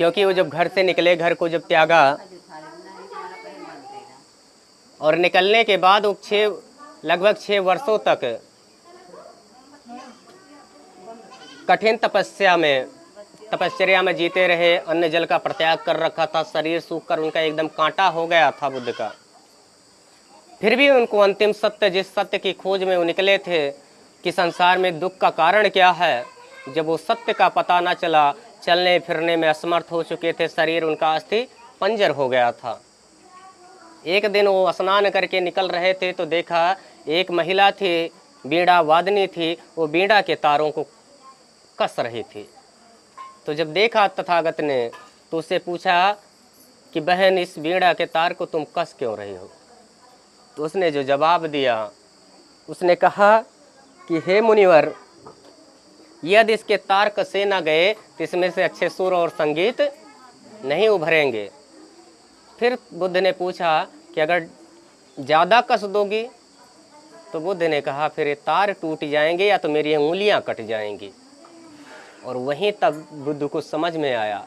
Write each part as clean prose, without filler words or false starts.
क्योंकि वो जब घर से निकले, घर को जब त्यागा और निकलने के बाद वो लगभग 6 वर्षों तक कठिन तपस्या में जीते रहे। अन्न जल का परित्याग कर रखा था, शरीर सूख कर उनका एकदम कांटा हो गया था बुद्ध का। फिर भी उनको अंतिम सत्य, जिस सत्य की खोज में वो निकले थे कि संसार में दुख का कारण क्या है, जब वो सत्य का पता न चला, चलने फिरने में असमर्थ हो चुके थे, शरीर उनका अस्थि पंजर हो गया था। एक दिन वो स्नान करके निकल रहे थे तो देखा एक महिला थी, बीड़ा वादनी थी, वो बीड़ा के तारों को कस रही थी। तो जब देखा तथागत ने तो उससे पूछा कि बहन, इस बीड़ा के तार को तुम कस क्यों रही हो? तो उसने जो जवाब दिया, उसने कहा कि हे मुनिवर, यदि इसके तार कसे न गए तो इसमें से अच्छे सुर और संगीत नहीं उभरेंगे। फिर बुद्ध ने पूछा कि अगर ज़्यादा कस दोगी? तो बुद्ध ने कहा फिर ये तार टूट जाएंगे या तो मेरी उंगलियां कट जाएंगी। और वहीं तब बुद्ध को समझ में आया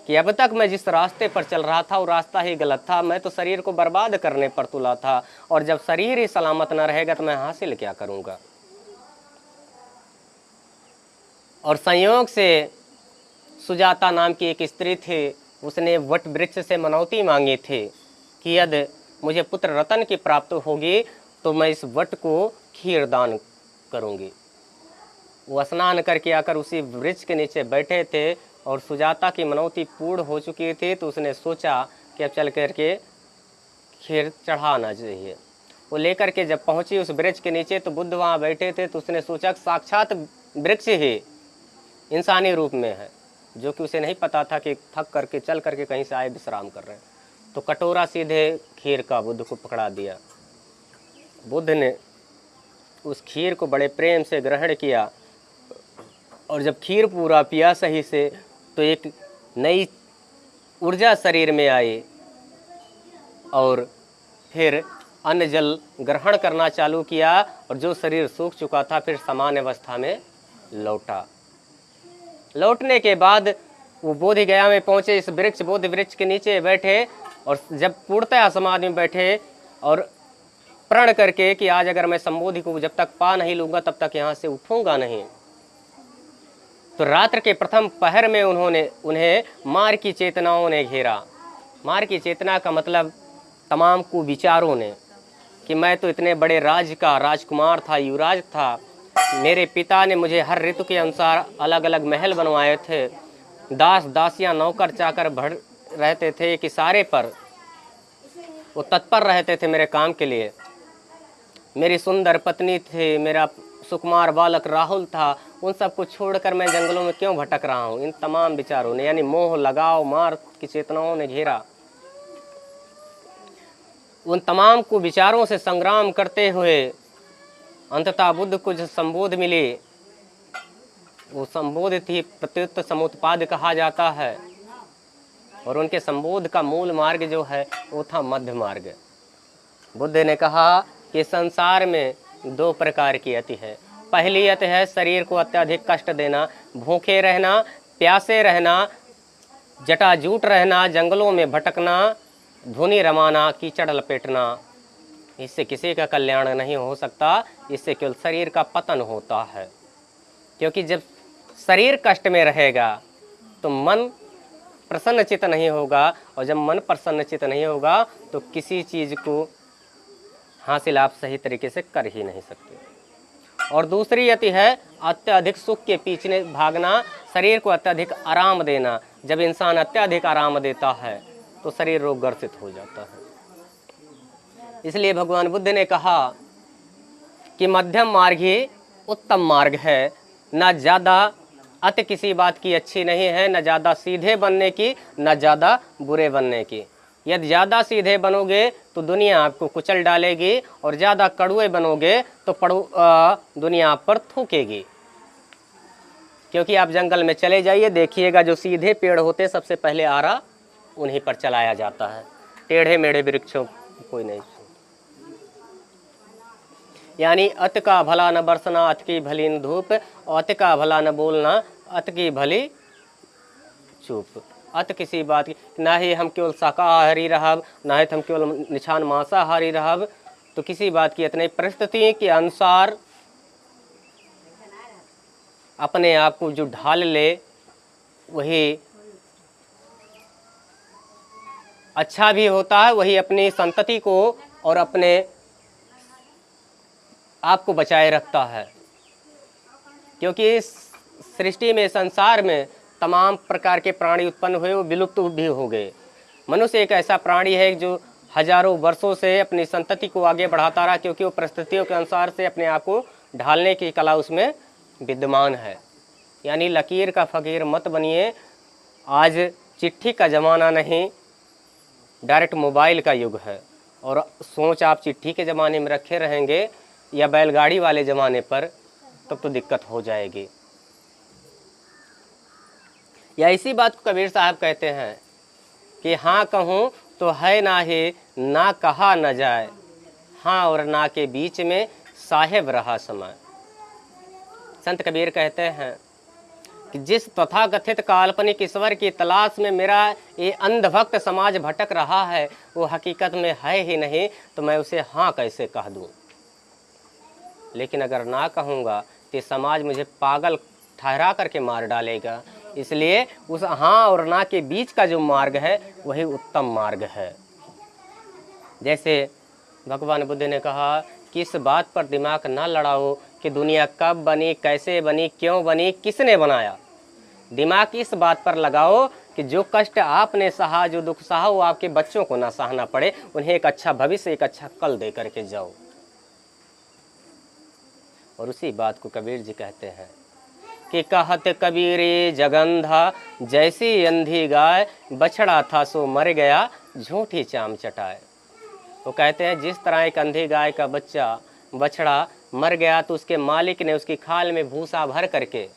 कि अब तक मैं जिस रास्ते पर चल रहा था वो रास्ता ही गलत था। मैं तो शरीर को बर्बाद करने पर तुला था, और जब शरीर ही सलामत न रहेगा तो मैं हासिल क्या करूँगा। और संयोग से सुजाता नाम की एक स्त्री थी, उसने वट वृक्ष से मनौती मांगी थी कि यदि मुझे पुत्र रतन की प्राप्त होगी तो मैं इस वट को खीर दान करूँगी। वो स्नान करके आकर उसी वृक्ष के नीचे बैठे थे और सुजाता की मनौती पूर्ण हो चुकी थी। तो उसने सोचा कि अब चल करके खीर चढ़ाना चाहिए। वो लेकर के जब पहुंची उस वृक्ष के नीचे तो बुद्ध वहाँ बैठे थे। तो उसने सोचा साक्षात वृक्ष ही इंसानी रूप में है, जो कि उसे नहीं पता था कि थक करके चल करके कहीं से आए विश्राम कर रहे हैं। तो कटोरा सीधे खीर का बुद्ध को पकड़ा दिया। बुद्ध ने उस खीर को बड़े प्रेम से ग्रहण किया, और जब खीर पूरा पिया सही से तो एक नई ऊर्जा शरीर में आई, और फिर अन्न जल ग्रहण करना चालू किया, और जो शरीर सूख चुका था फिर सामान्य अवस्था में लौटा। लौटने के बाद वो बोधि गया में पहुँचे, इस बोधि वृक्ष के नीचे बैठे, और जब पूर्णतः समाधि में बैठे और प्रण करके कि आज अगर मैं संबोधि को जब तक पा नहीं लूँगा तब तक यहाँ से उठूँगा नहीं। तो रात्र के प्रथम पहर में उन्हें मार की चेतनाओं ने घेरा। मार की चेतना का मतलब तमाम कुविचारों ने, कि मैं तो इतने बड़े राज्य का राजकुमार था, युवराज था, मेरे पिता ने मुझे हर ऋतु के अनुसार अलग अलग महल बनवाए थे, दास दासियां नौकर चाकर भर रहते थे कि सारे पर वो तत्पर रहते थे मेरे काम के लिए। मेरी सुंदर पत्नी थी, मेरा सुकुमार बालक राहुल था, उन सबको छोड़कर मैं जंगलों में क्यों भटक रहा हूँ? इन तमाम विचारों ने, यानी मोह, लगाव, मार की चेतनाओं ने घेरा। उन तमाम को विचारों से संग्राम करते हुए अंततः बुद्ध को जो संबोध मिली, वो संबोध थी प्रत्युत समुत्पाद कहा जाता है। और उनके संबोध का मूल मार्ग जो है वो था मध्य मार्ग। बुद्ध ने कहा कि संसार में 2 प्रकार की अति है। पहली अति है शरीर को अत्यधिक कष्ट देना, भूखे रहना, प्यासे रहना, जटाजूट रहना, जंगलों में भटकना, धुनी रमाना, कीचड़ लपेटना। इससे किसी का कल्याण नहीं हो सकता, इससे केवल शरीर का पतन होता है। क्योंकि जब शरीर कष्ट में रहेगा तो मन प्रसन्नचित नहीं होगा, और जब मन प्रसन्नचित नहीं होगा तो किसी चीज़ को हासिल आप सही तरीके से कर ही नहीं सकते। और दूसरी अति है अत्यधिक सुख के पीछे भागना, शरीर को अत्यधिक आराम देना। जब इंसान अत्यधिक आराम देता है तो शरीर रोगग्रसित हो जाता है। इसलिए भगवान बुद्ध ने कहा कि मध्यम मार्ग ही उत्तम मार्ग है। न ज़्यादा अति किसी बात की अच्छी नहीं है, न ज़्यादा सीधे बनने की, न ज़्यादा बुरे बनने की। यदि ज़्यादा सीधे बनोगे तो दुनिया आपको कुचल डालेगी, और ज़्यादा कड़वे बनोगे तो दुनिया आप पर थूकेगी। क्योंकि आप जंगल में चले जाइए, देखिएगा जो सीधे पेड़ होते सबसे पहले आरा उन्हीं पर चलाया जाता है, टेढ़े मेढ़े वृक्षों कोई नहीं। यानी अत का भला न बरसना, अत की भली न धूप, अत का भला न बोलना, अत की भली चुप। अत किसी बात की, ना ही हम केवल शाकाहारी रहब, ना ही हम केवल निछान मांसाहारी रहब, तो किसी बात की इतनी परिस्थिति के अनुसार अपने आप को जो ढाल ले वही अच्छा भी होता है, वही अपनी संतति को और अपने आप को बचाए रखता है। क्योंकि इस सृष्टि में, संसार में तमाम प्रकार के प्राणी उत्पन्न हुए, वो विलुप्त भी हो गए। मनुष्य एक ऐसा प्राणी है जो हजारों वर्षों से अपनी संतति को आगे बढ़ाता रहा, क्योंकि वो परिस्थितियों के अनुसार से अपने आप को ढालने की कला उसमें विद्यमान है। यानी लकीर का फकीर मत बनिए। आज चिट्ठी का ज़माना नहीं, डायरेक्ट मोबाइल का युग है, और सोच आप चिट्ठी के ज़माने में रखे रहेंगे या बैलगाड़ी वाले ज़माने पर, तब तो दिक्कत हो जाएगी। या इसी बात को कबीर साहब कहते हैं कि हाँ कहूँ तो है ना ही, ना कहा न जाए, हाँ और ना के बीच में साहिब रहा समय। संत कबीर कहते हैं कि जिस तथाकथित काल्पनिक ईश्वर की तलाश में मेरा ये अंधभक्त समाज भटक रहा है, वो हकीकत में है ही नहीं, तो मैं उसे हाँ कैसे कह दूँ। लेकिन अगर ना कहूँगा तो समाज मुझे पागल ठहरा करके मार डालेगा। इसलिए उस हाँ और ना के बीच का जो मार्ग है वही उत्तम मार्ग है। जैसे भगवान बुद्ध ने कहा कि इस बात पर दिमाग ना लड़ाओ कि दुनिया कब बनी, कैसे बनी, क्यों बनी, किसने बनाया। दिमाग इस बात पर लगाओ कि जो कष्ट आपने सहा, जो दुख सहा, वो आपके बच्चों को ना सहना पड़े, उन्हें एक अच्छा भविष्य, एक अच्छा कल दे करके जाओ। और उसी बात को कबीर जी कहते हैं कि कहत कबीरे जगंधा, जैसी अंधी गाय, बछड़ा था सो मर गया, झूठी चाम चटाए। वो कहते हैं जिस तरह एक अंधी गाय का बछड़ा मर गया तो उसके मालिक ने उसकी खाल में भूसा भर करके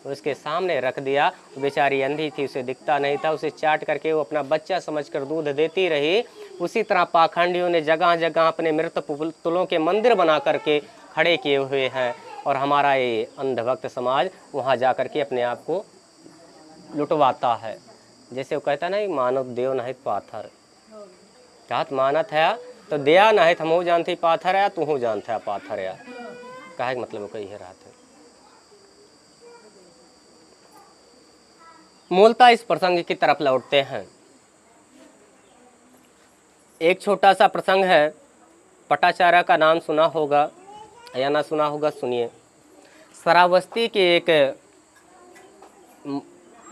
उसके सामने रख दिया। बेचारी अंधी थी, उसे दिखता नहीं था, उसे चाट करके वो अपना बच्चा समझकर दूध देती रही। उसी तरह पाखंडियों ने जगह जगह अपने मृत पुतलों के मंदिर बना करके खड़े किए हुए हैं, और हमारा ये अंधभक्त समाज वहाँ जा कर के अपने आप को लुटवाता है। जैसे वो कहता ना, मानव देव नहीं पाथर, कहत मानत है तो दया नहीं, हमहू जानती पाथर है, तू जानता है पाथर है। कहे मतलब कही है रात है। मूलतः इस प्रसंग की तरफ लौटते हैं। एक छोटा सा प्रसंग है, पटाचारा का नाम सुना होगा या ना सुना होगा, सुनिए। श्रावस्ती के एक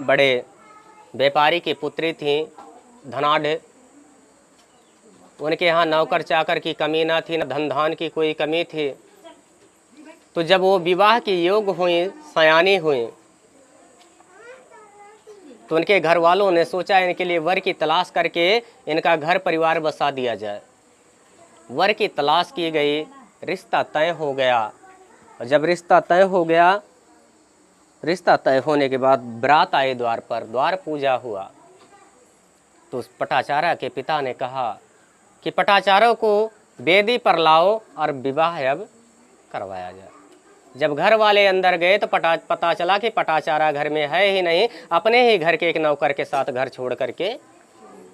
बड़े व्यापारी की पुत्री थी, धनाढ़। उनके यहाँ नौकर चाकर की कमी ना थी, न धन धान की कोई कमी थी। तो जब वो विवाह के योग्य हुई, सयानी हुई, तो उनके घर वालों ने सोचा इनके लिए वर की तलाश करके इनका घर परिवार बसा दिया जाए। वर की तलाश की गई, रिश्ता तय हो गया। और जब रिश्ता तय हो गया, रिश्ता तय होने के बाद बरात आए द्वार पर, द्वार पूजा हुआ। तो उस पटाचारा के पिता ने कहा कि पटाचारों को वेदी पर लाओ और विवाह अब करवाया जाए। जब घर वाले अंदर गए तो पता चला कि पटाचारा घर में है ही नहीं, अपने ही घर के एक नौकर के साथ घर छोड़ करके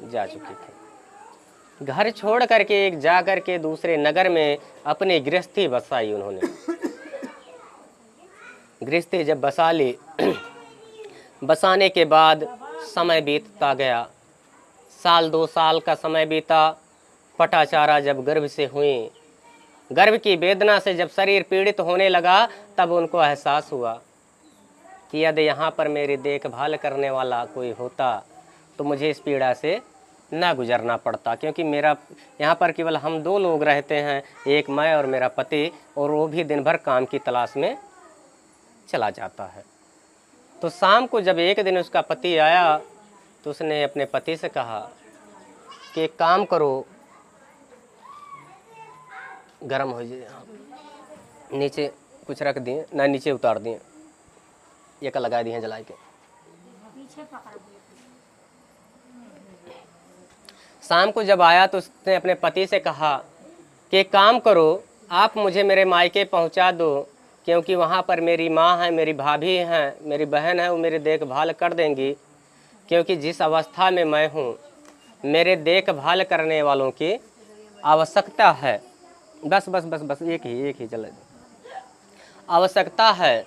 जा चुके थे। घर छोड़ करके एक जा करके दूसरे नगर में अपनी गृहस्थी बसाई उन्होंने। गृहस्थी जब बसा ली, बसाने के बाद समय बीतता गया, साल 2 साल का समय बीता। पटाचारा जब गर्भ से हुई, गर्भ की वेदना से जब शरीर पीड़ित होने लगा, तब उनको एहसास हुआ कि यदि यहाँ पर मेरी देखभाल करने वाला कोई होता तो मुझे इस पीड़ा से ना गुजरना पड़ता। क्योंकि मेरा यहाँ पर केवल हम 2 लोग रहते हैं, एक मैं और मेरा पति, और वो भी दिन भर काम की तलाश में चला जाता है। तो शाम को जब एक दिन उसका पति आया तो उसने अपने पति से कहा कि एक काम करो, गरम हो जाए, नीचे कुछ रख दिए ना, नीचे उतार दिए, ये का लगा दिए जला के। शाम को जब आया तो उसने अपने पति से कहा कि एक काम करो, आप मुझे मेरे मायके पहुंचा दो, क्योंकि वहाँ पर मेरी माँ है, मेरी भाभी हैं, मेरी बहन है, वो मेरी देखभाल कर देंगी। क्योंकि जिस अवस्था में मैं हूँ मेरे देखभाल करने वालों की आवश्यकता है। बस बस बस बस एक ही चले आवश्यकता है,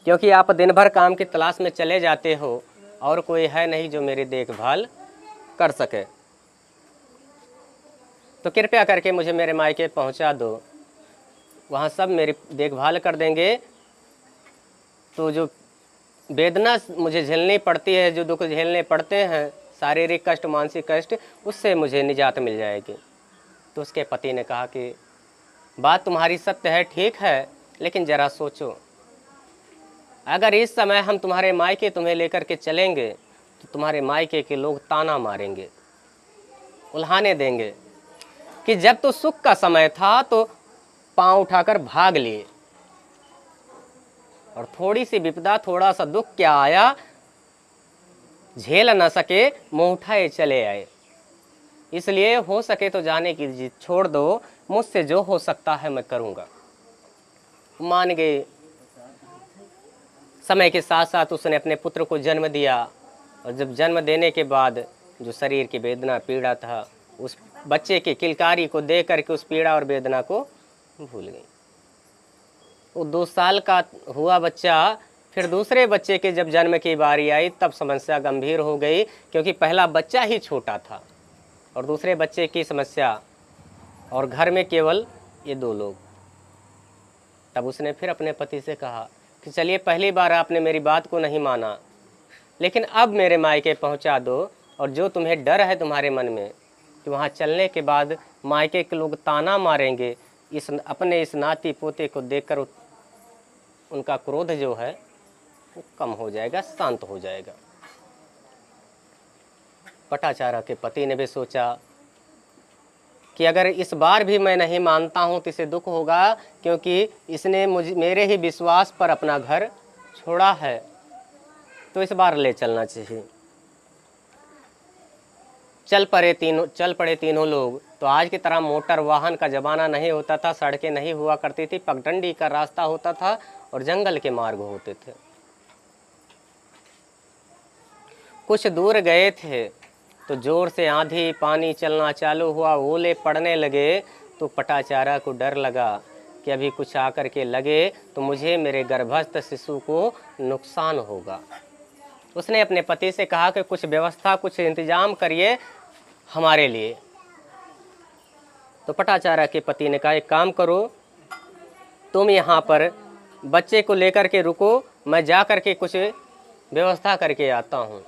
क्योंकि आप दिन भर काम की तलाश में चले जाते हो और कोई है नहीं जो मेरी देखभाल कर सके। तो कृपया करके मुझे मेरे मायके पहुंचा दो, वहाँ सब मेरी देखभाल कर देंगे। तो जो वेदना मुझे झेलनी पड़ती है, जो दुख झेलने पड़ते हैं, शारीरिक कष्ट, मानसिक कष्ट, उससे मुझे निजात मिल जाएगी। तो उसके पति ने कहा कि बात तुम्हारी सत्य है, ठीक है, लेकिन ज़रा सोचो, अगर इस समय हम तुम्हारे मायके तुम्हें लेकर के चलेंगे तो तुम्हारे मायके के लोग ताना मारेंगे, उल्हाने देंगे कि जब तो सुख का समय था तो पांव उठाकर भाग लिए, और थोड़ी सी विपदा, थोड़ा सा दुख क्या आया, झेल न सके, मुंह उठाए चले आए। इसलिए हो सके तो जाने की जिद छोड़ दो, मुझसे जो हो सकता है मैं करूँगा। मान गए। समय के साथ साथ उसने अपने पुत्र को जन्म दिया, और जब जन्म देने के बाद जो शरीर की वेदना, पीड़ा था, उस बच्चे की किलकारी को देख करके उस पीड़ा और वेदना को भूल गई। वो 2 साल का हुआ बच्चा, फिर दूसरे बच्चे के जब जन्म की बारी आई तब समस्या गंभीर हो गई, क्योंकि पहला बच्चा ही छोटा था और दूसरे बच्चे की समस्या, और घर में केवल ये 2 लोग। तब उसने फिर अपने पति से कहा कि चलिए, पहली बार आपने मेरी बात को नहीं माना, लेकिन अब मेरे मायके पहुंचा दो, और जो तुम्हें डर है तुम्हारे मन में कि वहाँ चलने के बाद मायके के लोग ताना मारेंगे, अपने इस नाती पोते को देखकर उनका क्रोध जो है वो कम हो जाएगा, शांत हो जाएगा। पटाचारा के पति ने भी सोचा कि अगर इस बार भी मैं नहीं मानता हूँ तो इसे दुख होगा, क्योंकि इसने मेरे ही विश्वास पर अपना घर छोड़ा है, तो इस बार ले चलना चाहिए। चल पड़े तीनों लोग। तो आज की तरह मोटर वाहन का ज़माना नहीं होता था, सड़कें नहीं हुआ करती थी, पगडंडी का रास्ता होता था और जंगल के मार्ग होते थे। कुछ दूर गए थे तो जोर से आंधी पानी चलना चालू हुआ, ओले पड़ने लगे। तो पटाचारा को डर लगा कि अभी कुछ आकर के लगे तो मुझे, मेरे गर्भस्थ शिशु को नुकसान होगा। उसने अपने पति से कहा कि कुछ व्यवस्था, कुछ इंतजाम करिए हमारे लिए। तो पटाचारा के पति ने कहा, एक काम करो, तुम यहाँ पर बच्चे को लेकर के रुको, मैं जा कर के कुछ व्यवस्था करके आता हूँ।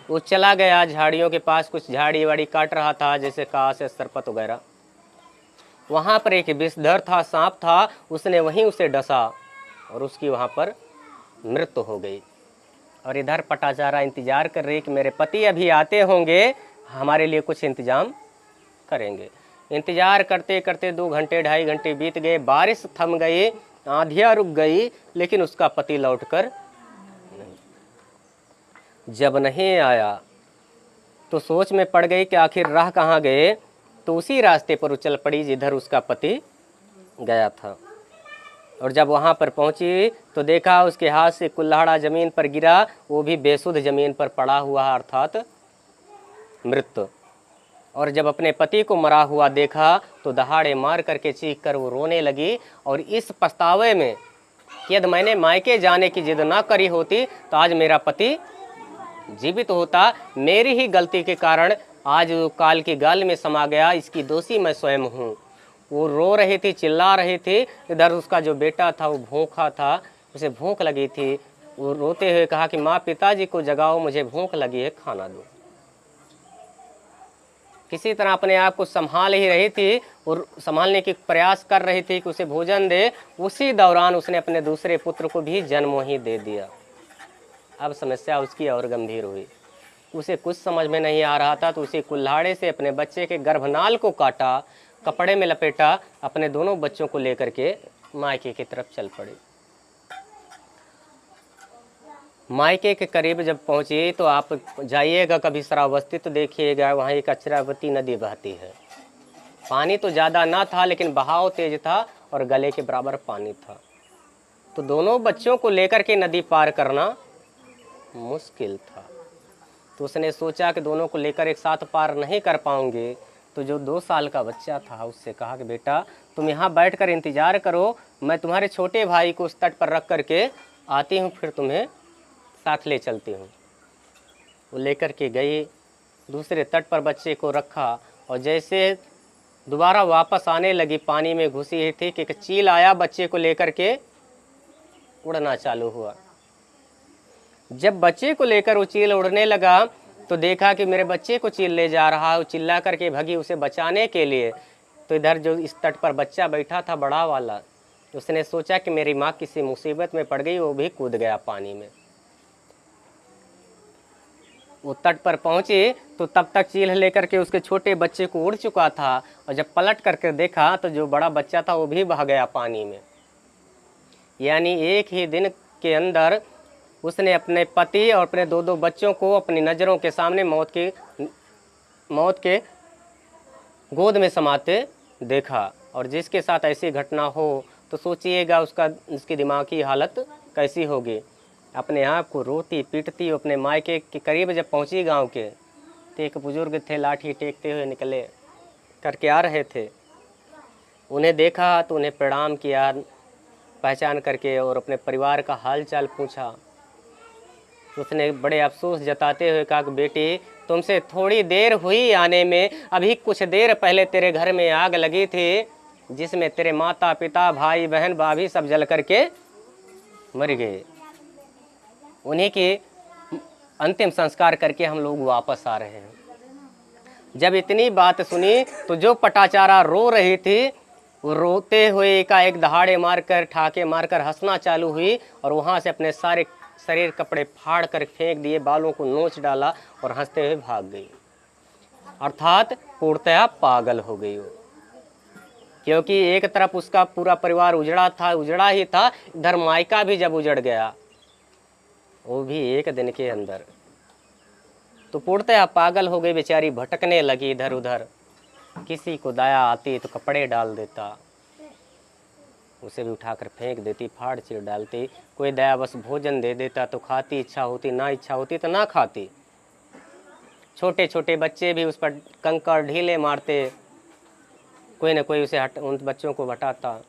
वो चला गया झाड़ियों के पास, कुछ झाड़ी वाड़ी काट रहा था, जैसे कास या सरपत वगैरह। वहाँ पर एक विषधर था, सांप था, उसने वहीं उसे डसा और उसकी वहाँ पर मृत्यु हो गई। और इधर पटाचारा इंतजार कर रही कि मेरे पति अभी आते होंगे, हमारे लिए कुछ इंतजाम करेंगे। इंतजार करते करते 2 घंटे 2.5 घंटे बीत गए, बारिश थम गई, आंधियाँ रुक गई, लेकिन उसका पति लौटकर जब नहीं आया तो सोच में पड़ गई कि आखिर राह कहाँ गए। तो उसी रास्ते पर उछल पड़ी जिधर उसका पति गया था। और जब वहाँ पर पहुँची तो देखा उसके हाथ से कुल्हाड़ा ज़मीन पर गिरा, वो भी बेसुध ज़मीन पर पड़ा हुआ, अर्थात मृत। और जब अपने पति को मरा हुआ देखा तो दहाड़े मार करके चीख कर वो रोने लगी, और इस पछतावे में कि यदि मैंने मायके जाने की जिद ना करी होती तो आज मेरा पति जीवित होता, मेरी ही गलती के कारण आज काल की गाल में समा गया, इसकी दोषी मैं स्वयं हूँ। वो रो रही थी, चिल्ला रही थी। इधर उसका जो बेटा था वो भूखा था, उसे भूख लगी थी। वो रोते हुए कहा कि माँ, पिताजी को जगाओ, मुझे भूख लगी है, खाना दो। किसी तरह अपने आप को संभाल ही रही थी और संभालने की प्रयास कर रही थी कि उसे भोजन दे। उसी दौरान उसने अपने दूसरे पुत्र को भी जन्म ही दे दिया। अब समस्या उसकी और गंभीर हुई। उसे कुछ समझ में नहीं आ रहा था, तो उसे कुल्हाड़े से अपने बच्चे के गर्भनाल को काटा, कपड़े में लपेटा, अपने दोनों बच्चों को लेकर के मायके की तरफ चल पड़ी। मायके के करीब जब पहुंची तो आप जाइएगा कभी श्रावस्ती तो देखिएगा, वहाँ एक अचरावती नदी बहती है। पानी तो ज़्यादा ना था, लेकिन बहाव तेज था और गले के बराबर पानी था। तो दोनों बच्चों को लेकर के नदी पार करना मुश्किल था। तो उसने सोचा कि दोनों को लेकर एक साथ पार नहीं कर पाऊंगे, तो जो 2 साल का बच्चा था उससे कहा कि बेटा तुम यहाँ बैठकर इंतज़ार करो, मैं तुम्हारे छोटे भाई को उस तट पर रख करके आती हूँ, फिर तुम्हें साथ ले चलती हूँ। वो लेकर के गई, दूसरे तट पर बच्चे को रखा, और जैसे दोबारा वापस आने लगी, पानी में घुसी ही थी कि एक चील आया, बच्चे को लेकर के उड़ना चालू हुआ। जब बच्चे को लेकर वो चील उड़ने लगा तो देखा कि मेरे बच्चे को चील ले जा रहा है। वो चिल्ला करके भगी उसे बचाने के लिए। तो इधर जो इस तट पर बच्चा बैठा था बड़ा वाला, उसने सोचा कि मेरी माँ किसी मुसीबत में पड़ गई, वो भी कूद गया पानी में। वो तट पर पहुंचे तो तब तक चील लेकर के उसके छोटे बच्चे को उड़ चुका था, और जब पलट करके देखा तो जो बड़ा बच्चा था वो भी बह गया पानी में। यानी एक ही दिन के अंदर उसने अपने पति और अपने 2 बच्चों को अपनी नज़रों के सामने मौत के गोद में समाते देखा। और जिसके साथ ऐसी घटना हो तो सोचिएगा उसकी दिमागी हालत कैसी होगी। अपने आप को रोती पीटती अपने मायके के करीब जब पहुंची गांव के, तो एक बुजुर्ग थे, लाठी टेकते हुए निकले करके आ रहे थे। उन्हें देखा तो उन्हें प्रणाम किया पहचान करके, और अपने परिवार का हाल चाल पूछा। उसने बड़े अफसोस जताते हुए कहा कि बेटी तुमसे थोड़ी देर हुई आने में, अभी कुछ देर पहले तेरे घर में आग लगी थी, जिसमें तेरे माता पिता भाई बहन भाभी सब जल करके मर गए। उन्हीं के अंतिम संस्कार करके हम लोग वापस आ रहे हैं। जब इतनी बात सुनी तो जो पटाचारा रो रही थी, वो रोते हुए का एक दहाड़े मारकर ठाके मारकर हंसना चालू हुई, और वहाँ से अपने सारे शरीर कपड़े फाड़ कर फेंक दिए, बालों को नोच डाला और हंसते हुए भाग गई। अर्थात पूर्णतः पागल हो गई वो, क्योंकि एक तरफ उसका पूरा परिवार उजड़ा ही था, इधर मायका भी जब उजड़ गया, वो भी एक दिन के अंदर, तो पूर्णतः पागल हो गई बेचारी। भटकने लगी इधर उधर, किसी को दया आती तो कपड़े डाल देता, उसे भी उठाकर फेंक देती, फाड़ चीर डालती। कोई दया बस भोजन दे देता तो खाती, इच्छा होती, ना इच्छा होती तो ना खाती। छोटे छोटे बच्चे भी उस पर कंकड़ ढीले मारते, कोई ना कोई उसे उन बच्चों को हटाता।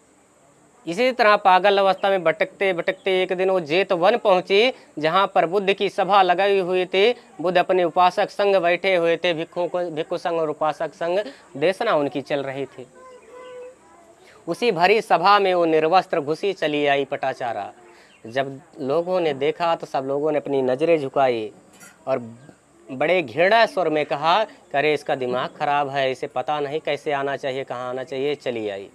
इसी तरह पागल अवस्था में भटकते भटकते एक दिन वो जेत वन पहुंची, जहां पर बुद्ध की सभा लगाई हुई थी। बुद्ध अपने उपासक संग बैठे हुए थे, भिक्षु संघ और उपासक संघ देशना उनकी चल रही थी। उसी भरी सभा में वो निर्वस्त्र घुसी चली आई पटाचारा। जब लोगों ने देखा तो सब लोगों ने अपनी नज़रें झुकाई और बड़े घृणा स्वर में कहा, करे इसका दिमाग खराब है, इसे पता नहीं कैसे आना चाहिए, कहाँ आना चाहिए। चली आई।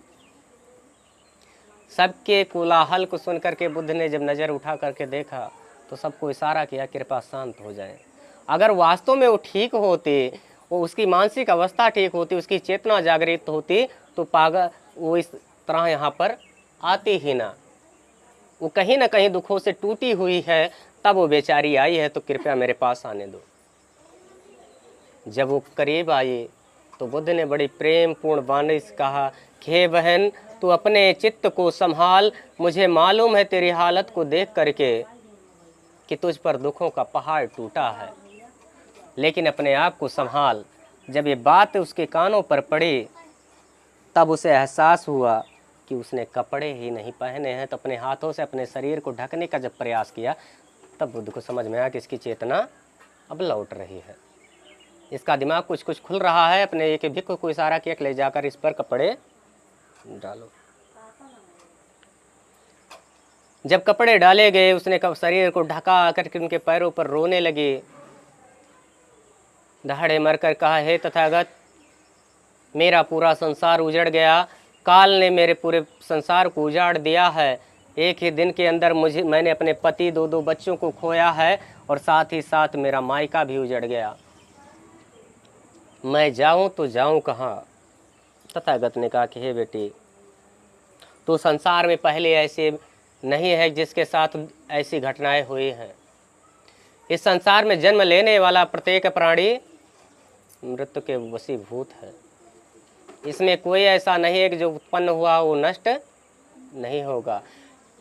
सबके कोलाहल को सुन करके बुद्ध ने जब नज़र उठा करके देखा तो सबको इशारा किया, कृपया शांत हो जाए। अगर वास्तव में वो ठीक होती, वो उसकी मानसिक अवस्था ठीक होती, उसकी चेतना जागृत होती, तो पागल वो इस तरह यहाँ पर आती ही ना। वो कहीं ना कहीं दुखों से टूटी हुई है, तब वो बेचारी आई है, तो कृपया मेरे पास आने दो। जब वो करीब आई तो बुद्ध ने बड़ी प्रेम पूर्ण वाणी से कहा कि हे बहन, तू अपने चित्त को संभाल। मुझे मालूम है तेरी हालत को देख करके कि तुझ पर दुखों का पहाड़ टूटा है, लेकिन अपने आप को संभाल। जब ये बात उसके कानों पर पड़ी तब उसे एहसास हुआ कि उसने कपड़े ही नहीं पहने हैं, तो अपने हाथों से अपने शरीर को ढकने का जब प्रयास किया तब बुद्ध को समझ में आया कि इसकी चेतना अब लौट रही है, इसका दिमाग कुछ कुछ खुल रहा है। अपने एक भिक्खु को इशारा किया कि ले जाकर इस पर कपड़े डालो। जब कपड़े डाले गए उसने शरीर को ढका करके उनके पैरों पर रोने लगी, दहाड़े मरकर कहा, हे तथागत, मेरा पूरा संसार उजड़ गया, काल ने मेरे पूरे संसार को उजाड़ दिया है। एक ही दिन के अंदर मैंने अपने पति 2 बच्चों को खोया है, और साथ ही साथ मेरा मायका भी उजड़ गया। मैं जाऊं तो जाऊं कहाँ? तथागत ने कहा कि हे बेटी, तो संसार में पहले ऐसे नहीं है जिसके साथ ऐसी घटनाएं हुई हैं। इस संसार में जन्म लेने वाला प्रत्येक प्राणी मृत्यु के वशीभूत है। इसमें कोई ऐसा नहीं है कि जो उत्पन्न हुआ वो नष्ट नहीं होगा।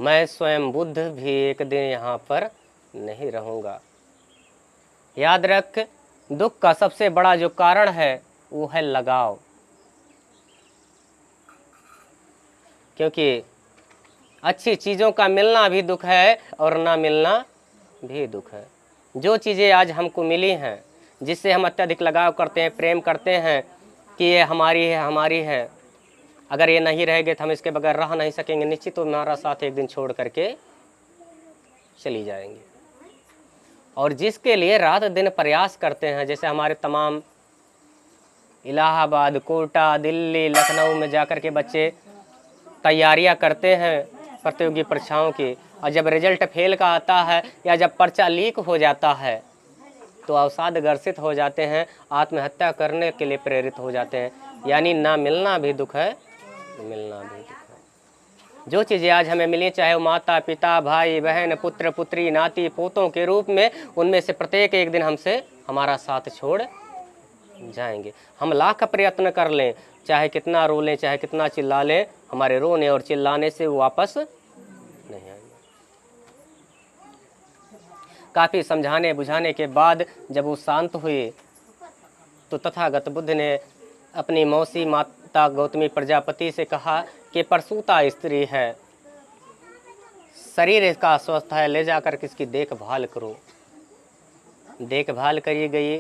मैं स्वयं बुद्ध भी एक दिन यहाँ पर नहीं रहूँगा। याद रख, दुख का सबसे बड़ा जो कारण है वो है लगाव। क्योंकि अच्छी चीज़ों का मिलना भी दुख है और ना मिलना भी दुख है। जो चीज़ें आज हमको मिली हैं, जिससे हम अत्यधिक लगाव करते हैं, प्रेम करते हैं कि ये हमारी है, हमारी है, अगर ये नहीं रहेगी तो हम इसके बगैर रह नहीं सकेंगे, निश्चित तो हमारा साथ एक दिन छोड़ करके चली जाएंगी। और जिसके लिए रात दिन प्रयास करते हैं, जैसे हमारे तमाम इलाहाबाद, कोटा, दिल्ली, लखनऊ में जाकर के बच्चे तैयारियां करते हैं प्रतियोगी परीक्षाओं की, और जब रिजल्ट फेल का आता है या जब पर्चा लीक हो जाता है तो अवसाद ग्रसित हो जाते हैं, आत्महत्या करने के लिए प्रेरित हो जाते हैं। यानी ना मिलना भी दुख है, मिलना भी दुख है। जो चीज़ें आज हमें मिली, चाहे वो माता पिता, भाई बहन, पुत्र पुत्री, नाती पोतों के रूप में, उनमें से प्रत्येक एक दिन हमसे हमारा साथ छोड़ जाएंगे। हम लाख प्रयत्न कर लें, चाहे कितना रो लें, चाहे कितना चिल्ला लें, हमारे रोने और चिल्लाने से वो वापस नहीं आएंगे। काफ़ी समझाने बुझाने के बाद जब वो शांत हुए तो तथागत बुद्ध ने अपनी मौसी माता गौतमी प्रजापति से कहा कि प्रसूता स्त्री है, शरीर इसका अस्वस्थ है, ले जाकर किसकी देखभाल करो। देखभाल करी गई।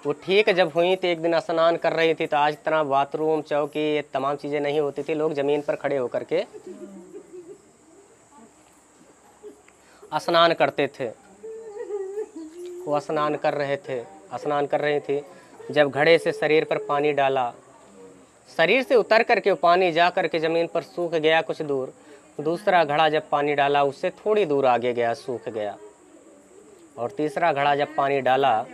वो ठीक जब हुई तो एक दिन स्नान कर रही थी, तो आज इतना बाथरूम, चौकी, ये तमाम चीज़ें नहीं होती थी। लोग ज़मीन पर खड़े होकर के स्नान करते थे। वो स्नान कर रहे थे, स्नान कर रही थी। जब घड़े से शरीर पर पानी डाला, शरीर से उतर करके वो पानी जा करके ज़मीन पर सूख गया कुछ दूर। दूसरा घड़ा जब पानी डाला, उससे थोड़ी दूर आगे गया, सूख गया। और तीसरा घड़ा जब पानी डाला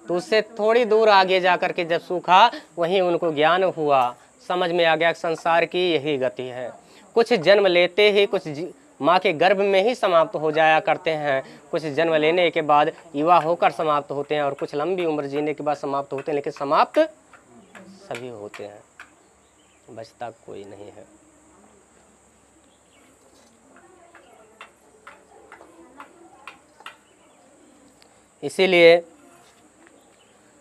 तो उससे थोड़ी दूर आगे जा करके जब सूखा, वहीं उनको ज्ञान हुआ, समझ में आ गया कि संसार की यही गति है। कुछ जन्म लेते ही, कुछ माँ के गर्भ में ही समाप्त हो जाया करते हैं, कुछ जन्म लेने के बाद युवा होकर समाप्त होते हैं, और कुछ लंबी उम्र जीने के बाद समाप्त होते हैं, लेकिन समाप्त सभी होते हैं, बचता कोई नहीं है। इसीलिए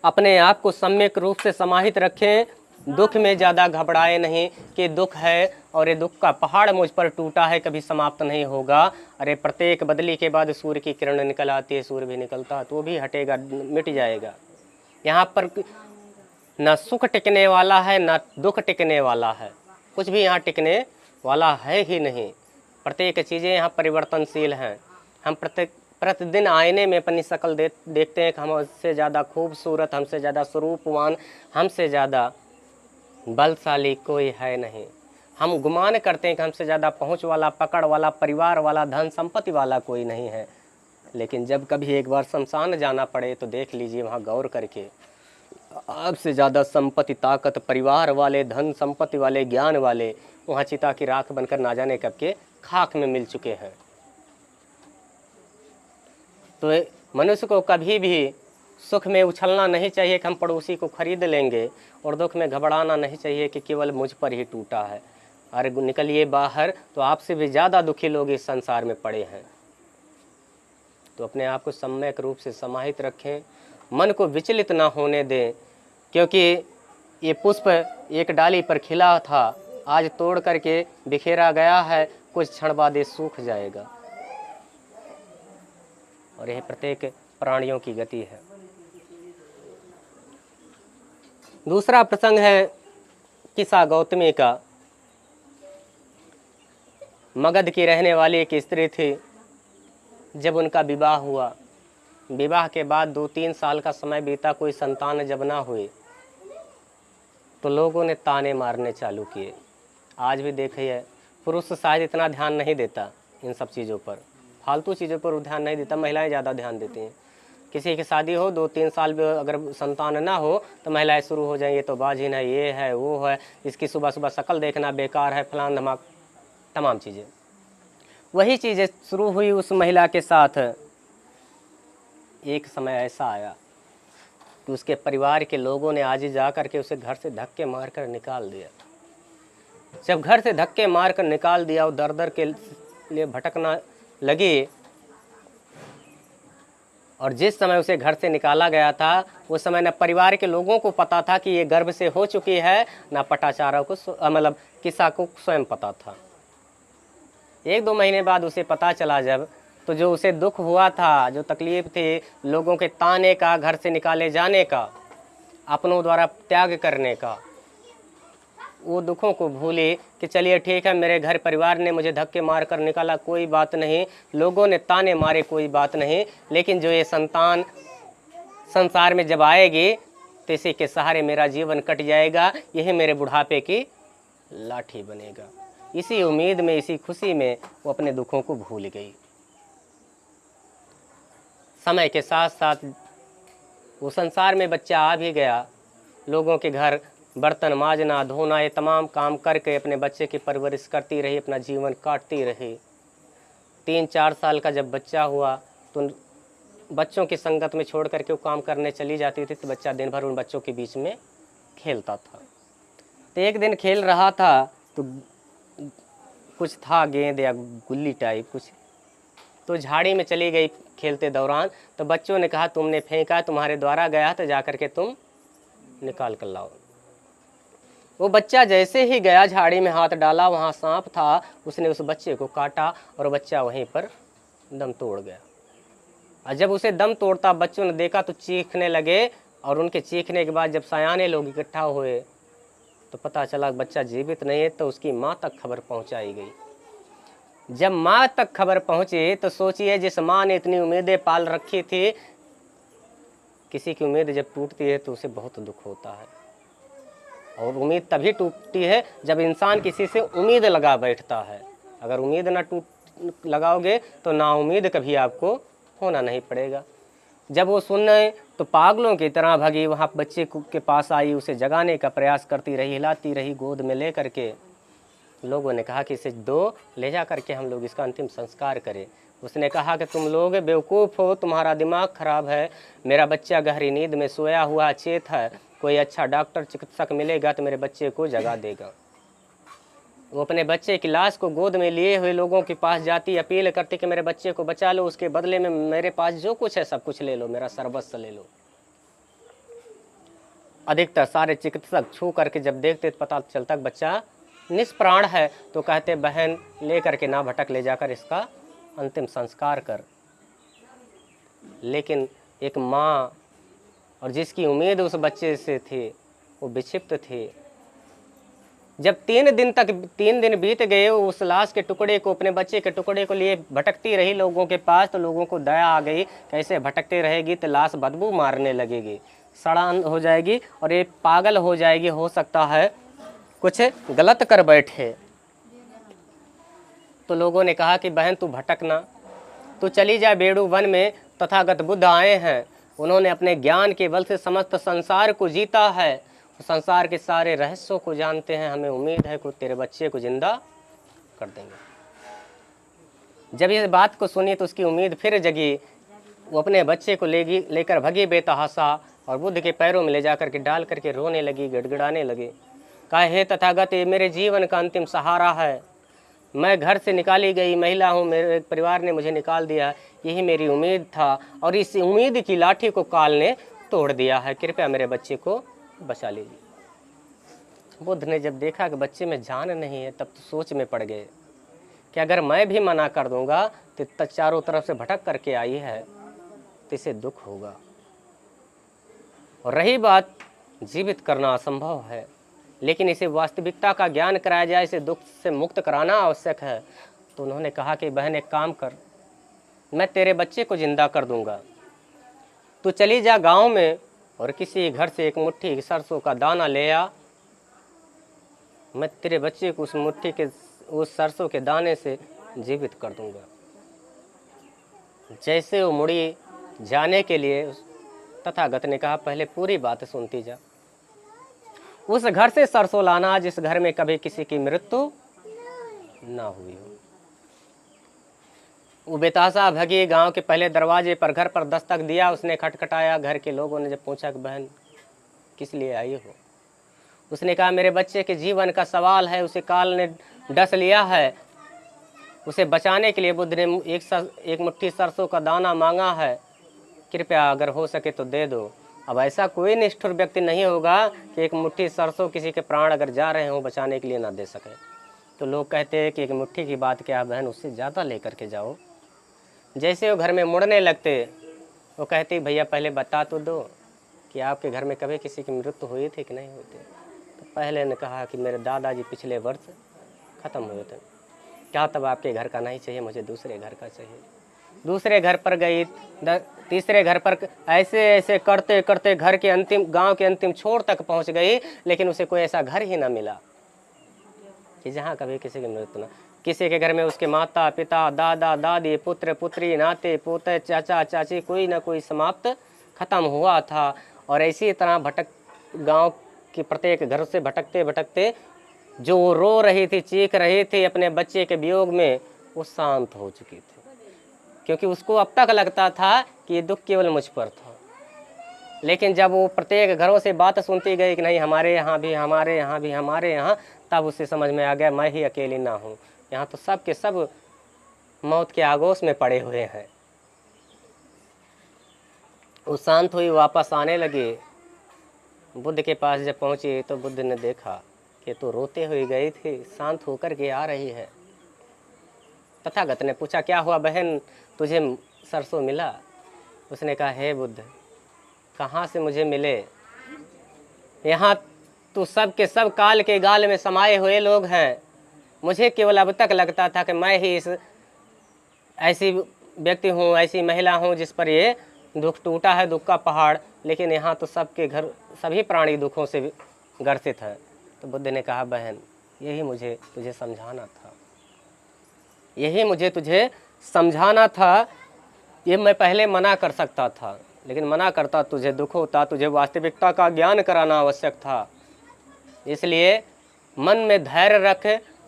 अपने आप को सम्यक रूप से समाहित रखें, दुख में ज़्यादा घबराए नहीं कि दुख है और ये दुख का पहाड़ मुझ पर टूटा है, कभी समाप्त नहीं होगा। अरे प्रत्येक बदली के बाद सूर्य की किरण निकल आती है, सूर्य भी निकलता है तो वो भी हटेगा, मिट जाएगा। यहाँ पर न सुख टिकने वाला है, न दुख टिकने वाला है, कुछ भी यहाँ टिकने वाला है ही नहीं। प्रत्येक चीज़ें यहाँ परिवर्तनशील हैं। हम प्रतिदिन आईने में अपनी शक्ल देखते हैं कि हमसे ज़्यादा खूबसूरत, हमसे ज़्यादा स्वरूपवान, हमसे ज़्यादा बलशाली कोई है नहीं। हम गुमान करते हैं कि हमसे ज़्यादा पहुंच वाला, पकड़ वाला, परिवार वाला, धन संपत्ति वाला कोई नहीं है। लेकिन जब कभी एक बार शमशान जाना पड़े तो देख लीजिए, वहाँ गौर करके आपसे ज़्यादा संपत्ति, ताकत, परिवार वाले, धन संपत्ति वाले, ज्ञान वाले वहाँ चिता की राख बनकर ना जाने कब के खाक में मिल चुके हैं। तो मनुष्य को कभी भी सुख में उछलना नहीं चाहिए कि हम पड़ोसी को खरीद लेंगे, और दुख में घबराना नहीं चाहिए कि केवल मुझ पर ही टूटा है। अरे निकलिए बाहर तो आपसे भी ज़्यादा दुखी लोग इस संसार में पड़े हैं। तो अपने आप को सम्यक रूप से समाहित रखें, मन को विचलित ना होने दें, क्योंकि ये पुष्प एक डाली पर खिला था, आज तोड़ करके बिखेरा गया है, कुछ क्षण बाद ये सूख जाएगा। और यह प्रत्येक प्राणियों की गति है। दूसरा प्रसंग है किस्सा गौतमी का। मगध की रहने वाली एक स्त्री थी। जब उनका विवाह हुआ, विवाह के बाद 2-3 साल का समय बीता, कोई संतान जब ना हुई तो लोगों ने ताने मारने चालू किए। आज भी देखिए, पुरुष शायद इतना ध्यान नहीं देता इन सब चीज़ों पर, फालतू चीज़ों पर ध्यान नहीं देता, महिलाएं ज़्यादा ध्यान देती हैं। किसी की शादी हो, 2-3 साल भी अगर संतान ना हो तो महिलाएं शुरू हो जाएंगी, तो बाजिन है, ये है, वो है, इसकी सुबह सुबह शक्ल देखना बेकार है, फलान धमाक, तमाम चीज़ें। वही चीज़ें शुरू हुई उस महिला के साथ। एक समय ऐसा आया कि उसके परिवार के लोगों ने आज ही जा कर के उसे घर से धक्के मार कर निकाल दिया। जब घर से धक्के मार कर निकाल दिया, वो दर दर के लिए भटकना लगी, और जिस समय उसे घर से निकाला गया था उस समय न परिवार के लोगों को पता था कि ये गर्भ से हो चुकी है, न पटाचारा को मतलब किस्सा को स्वयं पता था। 1-2 महीने बाद उसे पता चला जब, तो जो उसे दुख हुआ था, जो तकलीफ थी लोगों के ताने का, घर से निकाले जाने का, अपनों द्वारा त्याग करने का, वो दुखों को भूले कि चलिए ठीक है, मेरे घर परिवार ने मुझे धक्के मार कर निकाला, कोई बात नहीं, लोगों ने ताने मारे, कोई बात नहीं, लेकिन जो ये संतान संसार में जब आएगी तो इसी के सहारे मेरा जीवन कट जाएगा, यही मेरे बुढ़ापे की लाठी बनेगा। इसी उम्मीद में, इसी खुशी में वो अपने दुखों को भूल गई। समय के साथ साथ वो संसार में बच्चा आ भी गया, लोगों के घर बर्तन माजना, धोना, ये तमाम काम करके अपने बच्चे की परवरिश करती रही, अपना जीवन काटती रही। 3-4 साल का जब बच्चा हुआ तो बच्चों की संगत में छोड़ करके वो काम करने चली जाती थी, तो बच्चा दिन भर उन बच्चों के बीच में खेलता था। तो एक दिन खेल रहा था तो कुछ था गेंद या गुल्ली टाइप कुछ, तो झाड़ी में चली गई खेलते दौरान। तो बच्चों ने कहा तुमने फेंका, तुम्हारे द्वारा गया, तो जा करके तुम निकाल कर लाओ। वो बच्चा जैसे ही गया, झाड़ी में हाथ डाला, वहाँ सांप था, उसने उस बच्चे को काटा और बच्चा वहीं पर दम तोड़ गया। और जब उसे दम तोड़ता बच्चों ने देखा तो चीखने लगे, और उनके चीखने के बाद जब सयाने लोग इकट्ठा हुए तो पता चला बच्चा जीवित नहीं है। तो उसकी माँ तक खबर पहुंचाई गई। जब माँ तक खबर पहुंची तो सोचिए, जिस माँ ने इतनी उम्मीदें पाल रखी थी, किसी की उम्मीद जब टूटती है तो उसे बहुत दुख होता है। और उम्मीद तभी टूटती है जब इंसान किसी से उम्मीद लगा बैठता है। अगर उम्मीद ना लगाओगे तो नाउम्मीद कभी आपको होना नहीं पड़ेगा। जब वो सुने तो पागलों की तरह भगी, वहाँ बच्चे के पास आई, उसे जगाने का प्रयास करती रही, हिलाती रही गोद में ले करके। लोगों ने कहा कि इसे दो, ले जा करके हम लोग इसका अंतिम संस्कार करें। उसने कहा कि तुम लोग बेवकूफ़ हो, तुम्हारा दिमाग खराब है, मेरा बच्चा गहरी नींद में सोया हुआ चेत है, कोई अच्छा डॉक्टर चिकित्सक मिलेगा तो मेरे बच्चे को जगा देगा। वो अपने बच्चे की लाश को गोद में लिए हुए लोगों के पास जाती, अपील करती कि मेरे बच्चे को बचा लो, उसके बदले में मेरे पास जो कुछ है सब कुछ ले लो, मेरा सर्वस्व ले लो। अधिकतर सारे चिकित्सक छू करके जब देखते तो पता चलता बच्चा निष्प्राण है, तो कहते बहन ले करके ना भटक, ले जाकर इसका अंतिम संस्कार कर। लेकिन एक माँ और जिसकी उम्मीद उस बच्चे से थी वो विक्षिप्त थी। जब 3 दिन बीत गए, उस लाश के टुकड़े को, अपने बच्चे के टुकड़े को लिए भटकती रही लोगों के पास, तो लोगों को दया आ गई, कैसे भटकते रहेगी तो लाश बदबू मारने लगेगी, सड़ान हो जाएगी और ये पागल हो जाएगी, हो सकता है कुछ गलत कर बैठे। तो लोगों ने कहा कि बहन तू भटकना, तू चली जा बेड़ू वन में, तथागत बुद्ध आए हैं, उन्होंने अपने ज्ञान के बल से समस्त संसार को जीता है, संसार के सारे रहस्यों को जानते हैं, हमें उम्मीद है कि तेरे बच्चे को जिंदा कर देंगे। जब इस बात को सुनी तो उसकी उम्मीद फिर जगी। वो अपने बच्चे को लेकर भगी बेतहाशा और बुद्ध के पैरों में ले जाकर के डाल करके रोने लगी, गिड़गिड़ाने लगे। कहा हे तथागत, ये मेरे जीवन का अंतिम सहारा है, मैं घर से निकाली गई महिला हूँ, मेरे परिवार ने मुझे निकाल दिया, यही मेरी उम्मीद था और इस उम्मीद की लाठी को काल ने तोड़ दिया है, कृपया मेरे बच्चे को बचा लीजिए। बुद्ध ने जब देखा कि बच्चे में जान नहीं है, तब तो सोच में पड़ गए कि अगर मैं भी मना कर दूंगा तो चारों तरफ से भटक करके आई है तो इसे दुख होगा, और रही बात जीवित करना असंभव है, लेकिन इसे वास्तविकता का ज्ञान कराया जाए, इसे दुख से मुक्त कराना आवश्यक है। तो उन्होंने कहा कि बहन एक काम कर, मैं तेरे बच्चे को जिंदा कर दूंगा, तू चली जा गांव में और किसी घर से एक मुट्ठी सरसों का दाना ले आ, मैं तेरे बच्चे को उस सरसों के दाने से जीवित कर दूंगा। जैसे वो मुड़ी जाने के लिए, तथागत ने कहा पहले पूरी बात सुनती जा। उस घर से सरसों लाना जिस घर में कभी किसी की मृत्यु ना हुई हो। वो बेताशा भगी, गांव के पहले दरवाजे पर, घर पर दस्तक दिया, उसने खटखटाया। घर के लोगों ने जब पूछा कि बहन किस लिए आई हो, उसने कहा मेरे बच्चे के जीवन का सवाल है, उसे काल ने डस लिया है, उसे बचाने के लिए बुद्ध ने एक मुट्ठी सरसों का दाना मांगा है कृपया अगर हो सके तो दे दो। अब ऐसा कोई निष्ठुर व्यक्ति नहीं होगा कि एक मुट्ठी सरसों किसी के प्राण अगर जा रहे हों बचाने के लिए ना दे सके। तो लोग कहते हैं कि एक मुट्ठी की बात क्या बहन, उससे ज़्यादा लेकर के जाओ। जैसे वो घर में मुड़ने लगते, वो कहती भैया पहले बता तो दो कि आपके घर में कभी किसी की मृत्यु हुई थी कि नहीं हुई थी। तो पहले ने कहा कि मेरे दादाजी पिछले वर्ष ख़त्म हुए थे। क्या तब आपके घर का नहीं चाहिए, मुझे दूसरे घर का चाहिए। दूसरे घर पर गई, तीसरे घर पर, ऐसे ऐसे करते करते घर के अंतिम, गांव के अंतिम छोर तक पहुंच गई, लेकिन उसे कोई ऐसा घर ही ना मिला कि जहां कभी किसी की मृत्यु ना। किसी के घर में उसके माता पिता, दादा दादी, पुत्र पुत्री, नाते पोते, चाचा चाची, कोई ना कोई समाप्त खत्म हुआ था। और इसी तरह गांव के प्रत्येक घर से भटकते भटकते जो वो रो रही थी, चीख रही थी अपने बच्चे के वियोग में, वो शांत हो चुकी थी। क्योंकि उसको अब तक लगता था कि ये दुख केवल मुझ पर था। लेकिन जब वो प्रत्येक घरों से बात सुनती गई कि नहीं हमारे यहाँ भी, हमारे यहाँ भी, हमारे यहाँ, तब उसे समझ में आ गया मैं ही अकेली ना हूँ, यहाँ तो सब के सब मौत के आगोश में पड़े हुए हैं। वो शांत हुई, वापस आने लगी। बुद्ध के पास जब पहुंची तो बुद्ध ने देखा कि तो रोते हुए गई थी, शांत होकर के आ रही है। तथागत ने पूछा क्या हुआ बहन, तुझे सरसों मिला? उसने कहा हे बुद्ध, कहाँ से मुझे मिले, यहाँ तो सब के सब काल के गाल में समाये हुए लोग हैं। मुझे केवल अब तक लगता था कि मैं ही इस ऐसी व्यक्ति हूँ, ऐसी महिला हूँ जिस पर ये दुख टूटा है, दुख का पहाड़। लेकिन यहाँ तो सबके घर, सभी प्राणी दुखों से ग्रसित हैं। तो बुद्ध ने कहा बहन, यही मुझे तुझे समझाना था, यही मुझे तुझे समझाना था। ये मैं पहले मना कर सकता था, लेकिन मना करता तुझे दुख होता, तुझे वास्तविकता का ज्ञान कराना आवश्यक था। इसलिए मन में धैर्य रख,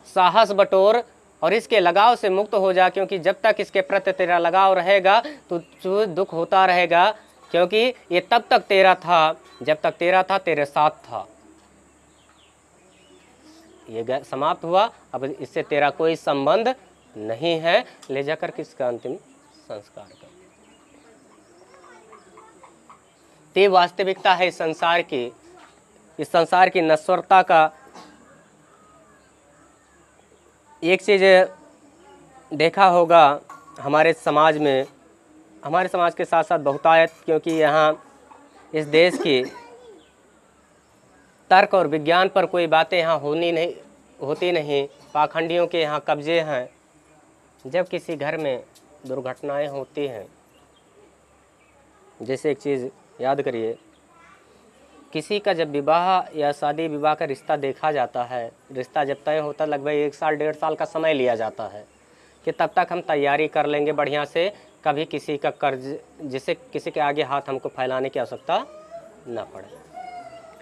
साहस बटोर और इसके लगाव से मुक्त हो जा। क्योंकि जब तक इसके प्रति तेरा लगाव रहेगा तो तुझे दुख होता रहेगा। क्योंकि ये तब तक तेरा था जब तक तेरा था, तेरे साथ था। ये समाप्त हुआ, अब इससे तेरा कोई संबंध नहीं है। ले जाकर किसका अंतिम संस्कार कर। ये वास्तविकता है इस संसार की, इस संसार की नश्वरता का। एक चीज़ देखा होगा हमारे समाज में, हमारे समाज के साथ साथ बहुतायत, क्योंकि यहाँ इस देश की तर्क और विज्ञान पर कोई बातें यहाँ होती नहीं। पाखंडियों के यहाँ कब्जे हैं। जब किसी घर में दुर्घटनाएं होती हैं, जैसे एक चीज़ याद करिए, किसी का जब विवाह या शादी विवाह का रिश्ता देखा जाता है, रिश्ता जब तय होता है लगभग 1 साल 1.5 साल का समय लिया जाता है कि तब तक हम तैयारी कर लेंगे बढ़िया से, कभी किसी का कर्ज, जिससे किसी के आगे हाथ हमको फैलाने की आवश्यकता ना पड़े।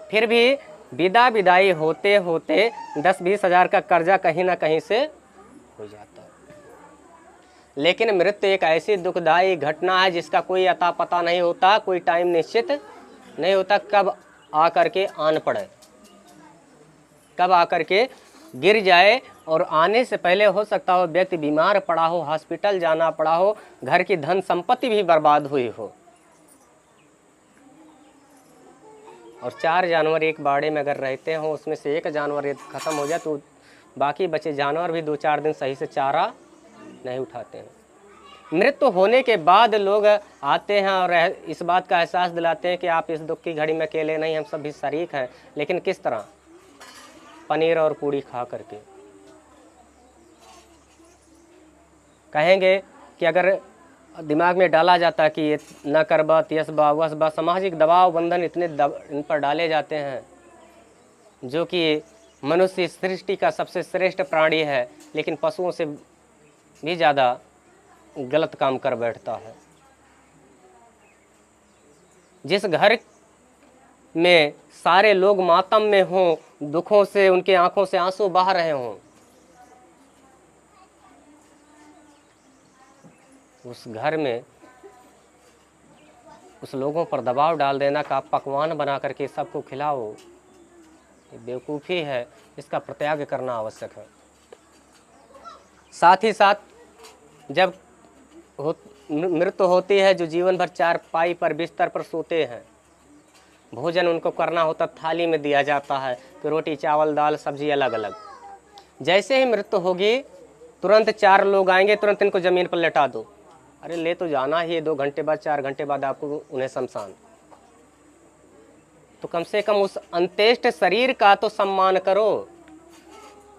फिर भी विदाई होते होते 10-20 हज़ार का कर्जा कहीं ना कहीं से हो जाता है। लेकिन मृत्यु एक ऐसी दुखदायी घटना है जिसका कोई अता पता नहीं होता, कोई टाइम निश्चित नहीं होता, कब आकर के आन पड़े, कब आकर के गिर जाए। और आने से पहले हो सकता हो व्यक्ति बीमार पड़ा हो, हॉस्पिटल जाना पड़ा हो, घर की धन संपत्ति भी बर्बाद हुई हो। और 4 जानवर एक बाड़े में अगर रहते हो, उसमें से एक जानवर यदि खत्म हो जाए तो बाकी बचे जानवर भी 2-4 दिन सही से चारा नहीं उठाते हैं। मृत्यु होने के बाद लोग आते हैं और इस बात का एहसास दिलाते हैं कि आप इस दुख की घड़ी में अकेले नहीं, हम सब भी शरीक हैं। लेकिन किस तरह? पनीर और पूड़ी खा करके। कहेंगे कि अगर दिमाग में डाला जाता कि ये न करबा, तियसबा, वसबा, सामाजिक दबाव बंधन इन पर डाले जाते हैं, जो कि मनुष्य सृष्टि का सबसे श्रेष्ठ प्राणी है, लेकिन पशुओं से भी ज़्यादा गलत काम कर बैठता है। जिस घर में सारे लोग मातम में हों, दुखों से उनके आंखों से आंसू बह रहे हों, उस घर में उस लोगों पर दबाव डाल देना का आप पकवान बना करके सबको खिलाओ, ये बेवकूफ़ी है। इसका प्रत्याग करना आवश्यक है। साथ ही साथ जब मृत्यु होती है जो जीवन भर चारपाई पर बिस्तर पर सोते हैं। भोजन उनको करना होता थाली में दिया जाता है कि रोटी चावल दाल सब्जी अलग अलग। जैसे ही मृत्यु होगी तुरंत 4 लोग आएंगे, तुरंत इनको ज़मीन पर लेटा दो। अरे ले तो जाना ही है, 2 घंटे बाद 4 घंटे बाद आपको उन्हें शमशान। तो कम से कम उस अंत्येष्ट शरीर का तो सम्मान करो।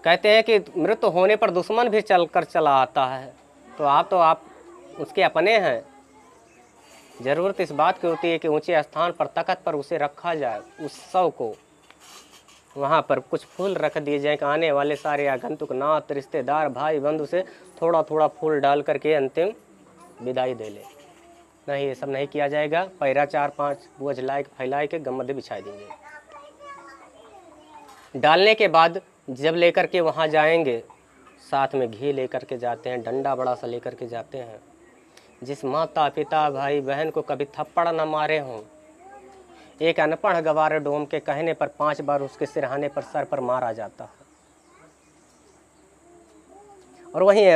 कहते हैं कि मृत्यु होने पर दुश्मन भी चला आता है, तो आप उसके अपने हैं। ज़रूरत इस बात की होती है कि ऊंचे स्थान पर तख्त पर उसे रखा जाए, उस शव को वहाँ पर कुछ फूल रख दिए जाए कि आने वाले सारे आगंतुक नात रिश्तेदार भाई बंधु से थोड़ा थोड़ा फूल डाल करके अंतिम विदाई दे ले। नहीं, ये सब नहीं किया जाएगा। पैरा 4-5 बोझ लाए फैलाए के गम्मद बिछा देंगे। डालने के बाद जब लेकर के वहाँ जाएंगे, साथ में घी लेकर के जाते हैं, डंडा बड़ा सा लेकर के जाते हैं। जिस माता पिता भाई बहन को कभी थप्पड़ न मारे हों, एक अनपढ़ गवार डोम के कहने पर 5 बार उसके सिरहाने पर सर पर मारा जाता है। और वहीं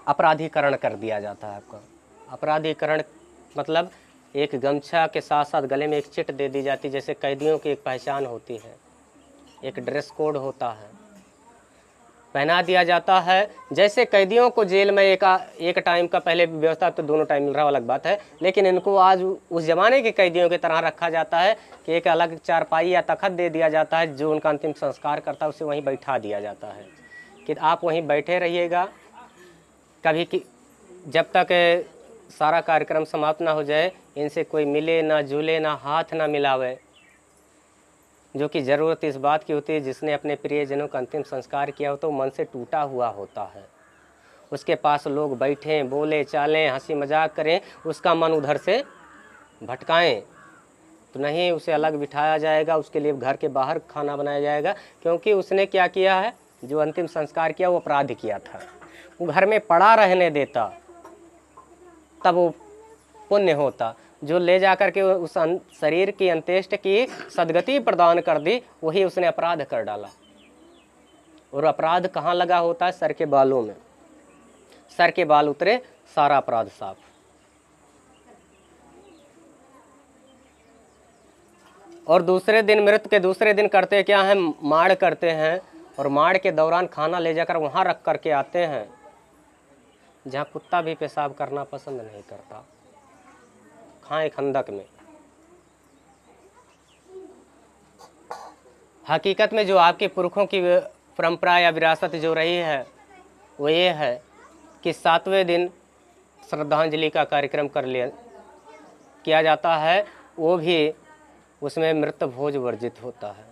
अपराधीकरण कर दिया जाता है आपका। अपराधीकरण मतलब एक गमछा के साथ साथ गले में एक चिट दे दी जाती है। जैसे कैदियों की एक पहचान होती है, एक ड्रेस कोड होता है, पहना दिया जाता है। जैसे कैदियों को जेल में एक टाइम का पहले व्यवस्था तो दोनों टाइम मिल रहा अलग बात है, लेकिन इनको आज उस ज़माने के कैदियों की तरह रखा जाता है कि एक अलग चारपाई या तखत दे दिया जाता है। जो उनका अंतिम संस्कार करता है उसे वहीं बैठा दिया जाता है कि आप वहीं बैठे रहिएगा। कभी कि जब तक सारा कार्यक्रम समाप्त ना हो जाए, इनसे कोई मिले ना जुले, ना हाथ ना मिलावे। जो कि ज़रूरत इस बात की होती है, जिसने अपने प्रियजनों का अंतिम संस्कार किया हो तो मन से टूटा हुआ होता है। उसके पास लोग बैठें, बोले चालें, हंसी मजाक करें, उसका मन उधर से भटकाएं तो नहीं, उसे अलग बिठाया जाएगा। उसके लिए घर के बाहर खाना बनाया जाएगा, क्योंकि उसने क्या किया है, जो अंतिम संस्कार किया वो अपराध किया था। वो घर में पड़ा रहने देता तब वो पुण्य होता। जो ले जा कर के उस शरीर की अंत्येष्ट की सदगति प्रदान कर दी, वही उसने अपराध कर डाला। और अपराध कहाँ लगा होता है? सर के बालों में। सर के बाल उतरे, सारा अपराध साफ। और दूसरे दिन, मृत्यु के दूसरे दिन करते क्या है, माड़ करते हैं। और माड़ के दौरान खाना ले जाकर वहाँ रख करके आते हैं जहाँ कुत्ता भी पेशाब करना पसंद नहीं करता, खाए खंदक में। हकीकत में जो आपके पुरखों की परंपरा या विरासत जो रही है वो ये है कि 7वें दिन श्रद्धांजलि का कार्यक्रम किया जाता है। वो भी उसमें मृत भोज वर्जित होता है।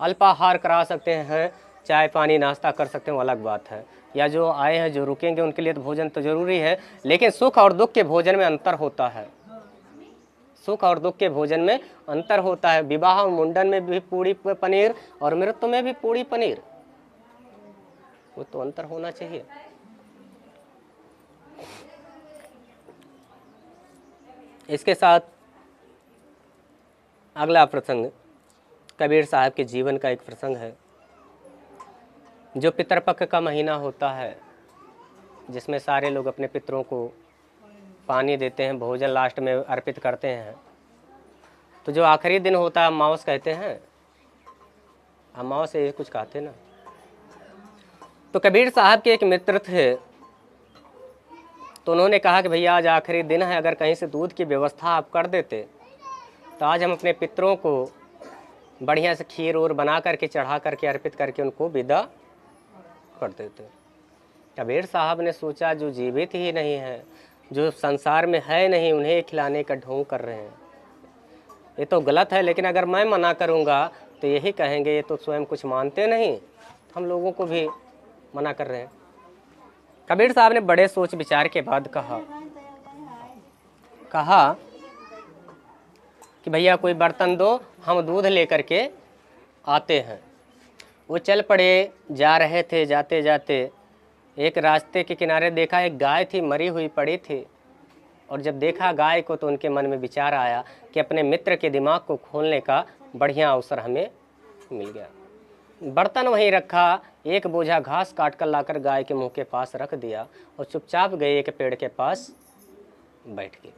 अल्पाहार करा सकते हैं, चाय पानी नाश्ता कर सकते हैं, वो अलग बात है। या जो आए हैं जो रुकेंगे उनके लिए तो भोजन तो ज़रूरी है, लेकिन सुख और दुख के भोजन में अंतर होता है। सुख और दुख के भोजन में अंतर होता है। विवाह मुंडन में भी पूड़ी पनीर और मृत्यु में भी पूड़ी पनीर, वो तो अंतर होना चाहिए। इसके साथ अगला प्रसंग कबीर साहब के जीवन का एक प्रसंग है। जो पितृपक्ष का महीना होता है, जिसमें सारे लोग अपने पितरों को पानी देते हैं, भोजन लास्ट में अर्पित करते हैं। तो जो आखिरी दिन होता है, अमावस कहते हैं, अमावस से कुछ कहते ना। तो कबीर साहब के एक मित्र थे, तो उन्होंने कहा कि भैया आज आखिरी दिन है, अगर कहीं से दूध की व्यवस्था आप कर देते तो आज हम अपने पितरों को बढ़िया से खीर और बना करके चढ़ा करके अर्पित करके उनको विदा कर देते। कबीर साहब ने सोचा जो जीवित ही नहीं है, जो संसार में है नहीं, उन्हें खिलाने का ढोंग कर रहे हैं, ये तो गलत है। लेकिन अगर मैं मना करूंगा तो यही कहेंगे ये तो स्वयं कुछ मानते नहीं, हम लोगों को भी मना कर रहे हैं। कबीर साहब ने बड़े सोच विचार के बाद कहा कि भैया कोई बर्तन दो, हम दूध लेकर के आते हैं। वो चल पड़े, जा रहे थे। जाते जाते एक रास्ते के किनारे देखा एक गाय थी, मरी हुई पड़ी थी। और जब देखा गाय को तो उनके मन में विचार आया कि अपने मित्र के दिमाग को खोलने का बढ़िया अवसर हमें मिल गया। बर्तन वहीं रखा, एक बोझा घास काट कर लाकर गाय के मुंह के पास रख दिया और चुपचाप गए एक पेड़ के पास बैठ गए।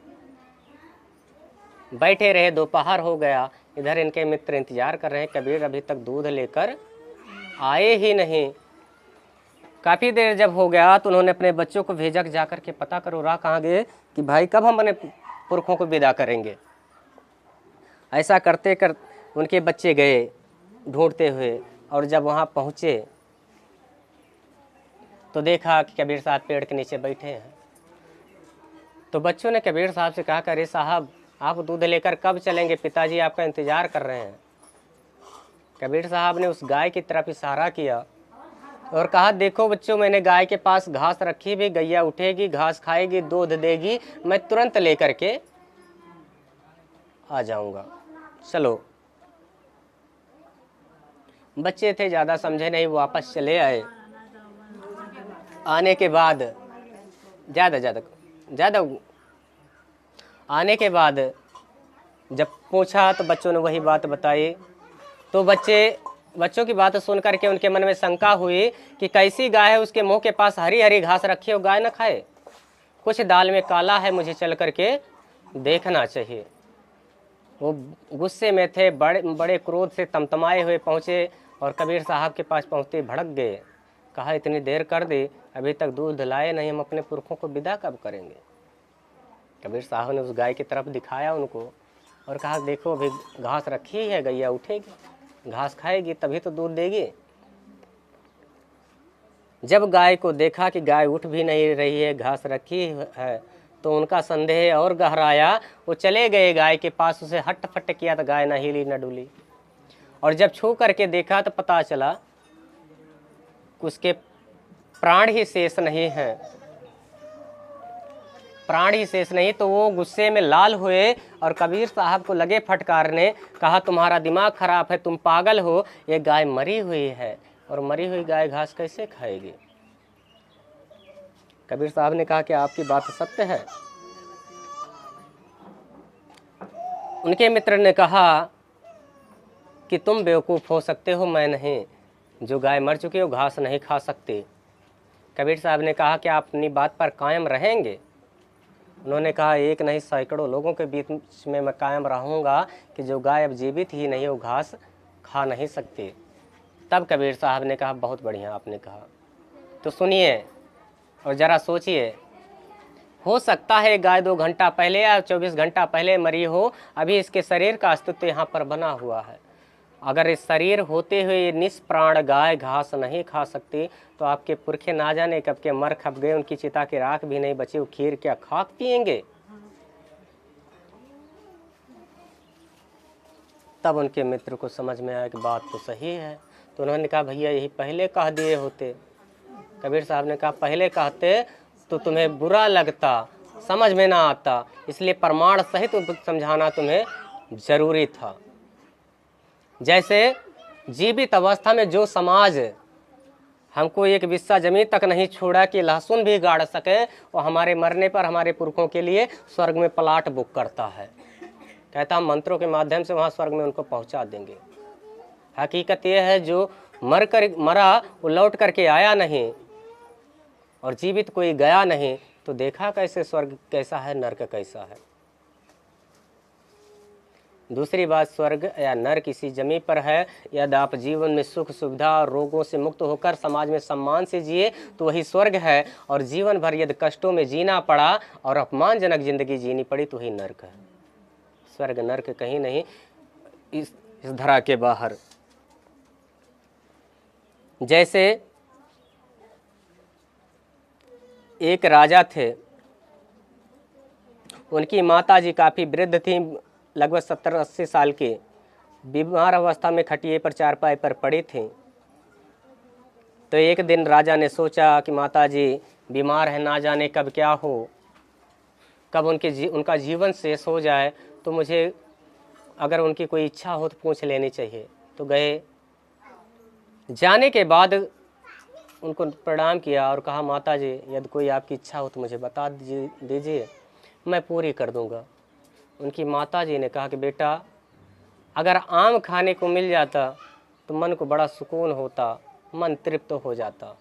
बैठे रहे, दोपहर हो गया, इधर इनके मित्र इंतजार कर रहे हैं, कबीर अभी तक दूध लेकर आए ही नहीं। काफ़ी देर जब हो गया तो उन्होंने अपने बच्चों को भेजा कि जाकर के पता करो राह कहाँ गए, कि भाई कब हम अपने पुरखों को विदा करेंगे। ऐसा करते कर उनके बच्चे गए ढूंढते हुए, और जब वहाँ पहुँचे तो देखा कि कबीर साहब पेड़ के नीचे बैठे हैं। तो बच्चों ने कबीर साहब से कहा, अरे साहब आप दूध लेकर कब चलेंगे, पिताजी आपका इंतज़ार कर रहे हैं। कबीर साहब ने उस गाय की तरफ इशारा किया और कहा, देखो बच्चों, मैंने गाय के पास घास रखी भी, गैया उठेगी, घास खाएगी, दूध देगी, मैं तुरंत लेकर के आ जाऊंगा, चलो। बच्चे थे, ज़्यादा समझे नहीं, वापस चले आए। आने के बाद ज़्यादा आने के बाद जब पूछा तो बच्चों ने वही बात बताई। तो बच्चों की बात सुन करके उनके मन में शंका हुई कि कैसी गाय है, उसके मुंह के पास हरी हरी घास रखी हो, गाय न खाए, कुछ दाल में काला है, मुझे चल करके देखना चाहिए। वो गुस्से में थे, बड़े क्रोध से तमतमाए हुए पहुँचे और कबीर साहब के पास पहुँचते भड़क गए। कहा, इतनी देर कर दी, अभी तक दूध लाए नहीं, हम अपने पुरखों को विदा कब करेंगे। कबीर साहब ने उस गाय की तरफ दिखाया उनको और कहा, देखो अभी घास रखी है, गैया उठेगी, घास खाएगी, तभी तो दूध देगी। जब गाय को देखा कि गाय उठ भी नहीं रही है, घास रखी है, तो उनका संदेह और गहराया। वो चले गए गाय के पास, उसे हट फट किया तो गाय न हिली न डुली। और जब छू करके देखा तो पता चला उसके प्राण ही शेष नहीं है, प्राण ही शेष नहीं। तो वो गुस्से में लाल हुए और कबीर साहब को लगे फटकारने। कहा, तुम्हारा दिमाग खराब है, तुम पागल हो, ये गाय मरी हुई है और मरी हुई गाय घास कैसे खाएगी। कबीर साहब ने कहा कि आपकी बात सत्य है। उनके मित्र ने कहा कि तुम बेवकूफ़ हो सकते हो, मैं नहीं, जो गाय मर चुकी है वो घास नहीं खा सकती। कबीर साहब ने कहा कि आप अपनी बात पर कायम रहेंगे। उन्होंने कहा, एक नहीं सैकड़ों लोगों के बीच में मैं कायम रहूँगा कि जो गाय अब जीवित ही नहीं, वो घास खा नहीं सकती। तब कबीर साहब ने कहा, बहुत बढ़िया आपने कहा, तो सुनिए और ज़रा सोचिए। हो सकता है गाय 2 घंटा पहले या 24 घंटा पहले मरी हो, अभी इसके शरीर का अस्तित्व यहाँ पर बना हुआ है। अगर इस शरीर होते हुए निष्प्राण गाय घास नहीं खा सकती, तो आपके पुरखे ना जाने कब के मर खप गए, उनकी चिता की राख भी नहीं बची, वो खीर क्या खाक पिएंगे। तब उनके मित्र को समझ में आया कि बात तो सही है। तो उन्होंने कहा, भैया यही पहले कह दिए होते। कबीर साहब ने कहा, पहले कहते तो तुम्हें बुरा लगता, समझ में ना आता, इसलिए प्रमाण सहित समझाना तुम्हें जरूरी था। जैसे जीवित अवस्था में जो समाज हमको एक बिस्सा जमीन तक नहीं छोड़ा कि लहसुन भी गाड़ सके, और हमारे मरने पर हमारे पुरखों के लिए स्वर्ग में प्लाट बुक करता है, कहता हम मंत्रों के माध्यम से वहाँ स्वर्ग में उनको पहुँचा देंगे। हकीकत यह है, जो मरा वो लौट करके आया नहीं, और जीवित कोई गया नहीं, तो देखा कैसे स्वर्ग कैसा है, नर्क कैसा है। दूसरी बात, स्वर्ग या नर्क किसी जमीन पर है। यदि आप जीवन में सुख सुविधा और रोगों से मुक्त होकर समाज में सम्मान से जिए तो वही स्वर्ग है, और जीवन भर यदि कष्टों में जीना पड़ा और अपमानजनक जिंदगी जीनी पड़ी तो वही नर्क है। स्वर्ग नर्क कहीं नहीं इस धरा के बाहर। जैसे एक राजा थे, उनकी माताजी काफ़ी वृद्ध थीं, लगभग 70-80 साल की, बीमार अवस्था में खटिए पर चारपाई पर पड़ी थीं। तो एक दिन राजा ने सोचा कि माताजी बीमार है, ना जाने कब क्या हो, कब उनका जीवन शेष हो जाए, तो मुझे अगर उनकी कोई इच्छा हो तो पूछ लेनी चाहिए। तो गए, जाने के बाद उनको प्रणाम किया और कहा, माताजी यदि कोई आपकी इच्छा हो तो मुझे बता दीजिए, मैं पूरी कर दूंगा। उनकी माताजी ने कहा कि बेटा, अगर आम खाने को मिल जाता तो मन को बड़ा सुकून होता, मन तृप्त हो जाता।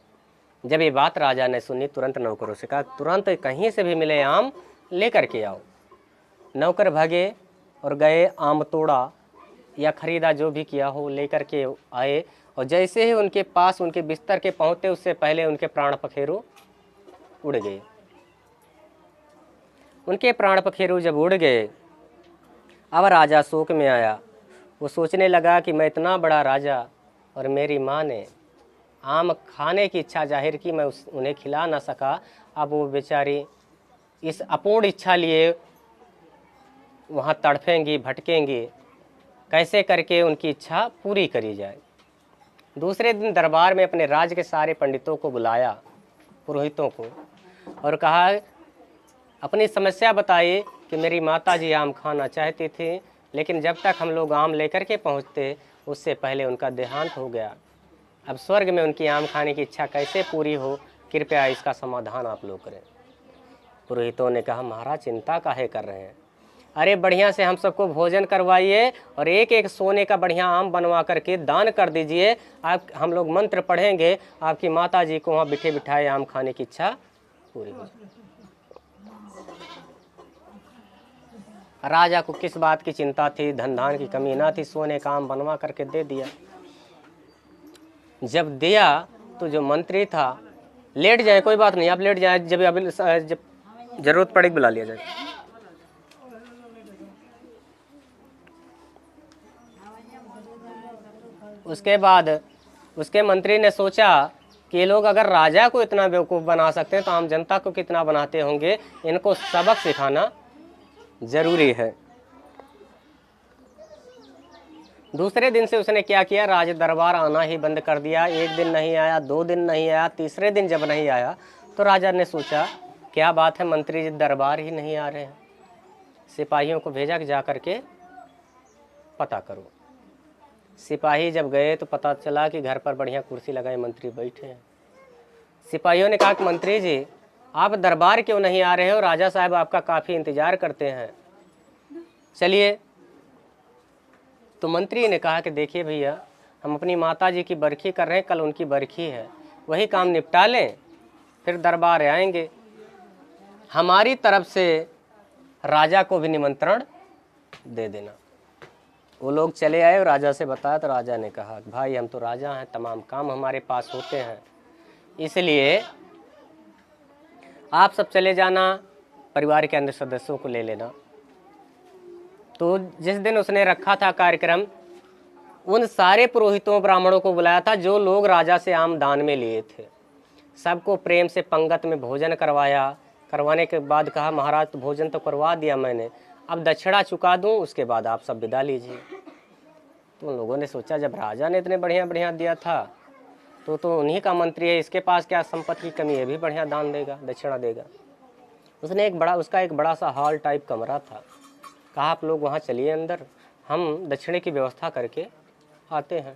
जब ये बात राजा ने सुनी, तुरंत नौकरों से कहा, तुरंत कहीं से भी मिले आम लेकर के आओ। नौकर भागे और गए, आम तोड़ा या खरीदा, जो भी किया हो लेकर के आए। और जैसे ही उनके पास उनके बिस्तर के पहुँचते, उससे पहले उनके प्राण पखेरु उड़ गए। उनके प्राण पखेरु जब उड़ गए, अब राजा शोक में आया। वो सोचने लगा कि मैं इतना बड़ा राजा और मेरी माँ ने आम खाने की इच्छा जाहिर की, मैं उन्हें खिला ना सका। अब वो बेचारी इस अपूर्ण इच्छा लिए वहाँ तड़फेंगी, भटकेंगी, कैसे करके उनकी इच्छा पूरी करी जाए। दूसरे दिन दरबार में अपने राज्य के सारे पंडितों को बुलाया, पुरोहितों को, और कहा अपनी समस्या बताई कि मेरी माता जी आम खाना चाहती थी, लेकिन जब तक हम लोग आम लेकर के पहुँचते उससे पहले उनका देहांत हो गया। अब स्वर्ग में उनकी आम खाने की इच्छा कैसे पूरी हो, कृपया इसका समाधान आप लोग करें। पुरोहितों ने कहा महाराज चिंता काहे कर रहे हैं, अरे बढ़िया से हम सबको भोजन करवाइए और एक एक सोने का बढ़िया आम बनवा करके दान कर दीजिए। आप हम लोग मंत्र पढ़ेंगे, आपकी माता जी को वहाँ बिठे बिठाए आम खाने की इच्छा पूरी हो। राजा को किस बात की चिंता थी, धन धान की कमी ना थी, सोने का आम बनवा करके दे दिया। जब दिया तो जो मंत्री था, लेट जाए कोई बात नहीं, आप लेट जाए, जब जरूरत पड़ेगी बुला लिया जाए। उसके बाद उसके मंत्री ने सोचा कि ये लोग अगर राजा को इतना बेवकूफ़ बना सकते हैं तो आम जनता को कितना बनाते होंगे, इनको सबक सिखाना जरूरी है। दूसरे दिन से उसने क्या किया, राज दरबार आना ही बंद कर दिया। एक दिन नहीं आया, 2 दिन नहीं आया, तीसरे दिन जब नहीं आया तो राजा ने सोचा क्या बात है, मंत्री जी दरबार ही नहीं आ रहे हैं। सिपाहियों को भेजा कि जा करके पता करो। सिपाही जब गए तो पता चला कि घर पर बढ़िया कुर्सी लगाए मंत्री बैठे हैं। सिपाहियों ने कहा कि मंत्री जी आप दरबार क्यों नहीं आ रहे हो, राजा साहब आपका काफ़ी इंतजार करते हैं, चलिए। तो मंत्री ने कहा कि देखिए भैया, हम अपनी माता जी की बरखी कर रहे हैं, कल उनकी बरखी है, वही काम निपटा लें फिर दरबार आएंगे। हमारी तरफ से राजा को भी निमंत्रण दे देना। वो लोग चले आए और राजा से बताया तो राजा ने कहा भाई हम तो राजा हैं, तमाम काम हमारे पास होते हैं, इसलिए आप सब चले जाना, परिवार के अन्य सदस्यों को ले लेना। तो जिस दिन उसने रखा था कार्यक्रम, उन सारे पुरोहितों ब्राह्मणों को बुलाया था जो लोग राजा से आम दान में लिए थे। सबको प्रेम से पंगत में भोजन करवाया। करवाने के बाद कहा महाराज तो भोजन तो करवा दिया मैंने, अब दक्षिणा चुका दूं, उसके बाद आप सब विदा लीजिए। तो उन लोगों ने सोचा जब राजा ने इतने बढ़िया बढ़िया दिया था तो उन्हीं का मंत्री है, इसके पास क्या संपत्ति की कमी है, भी बढ़िया दान देगा, दक्षिणा देगा। उसने उसका एक बड़ा सा हॉल टाइप कमरा था। कहा आप लोग वहाँ चलिए अंदर, हम दक्षिणे की व्यवस्था करके आते हैं।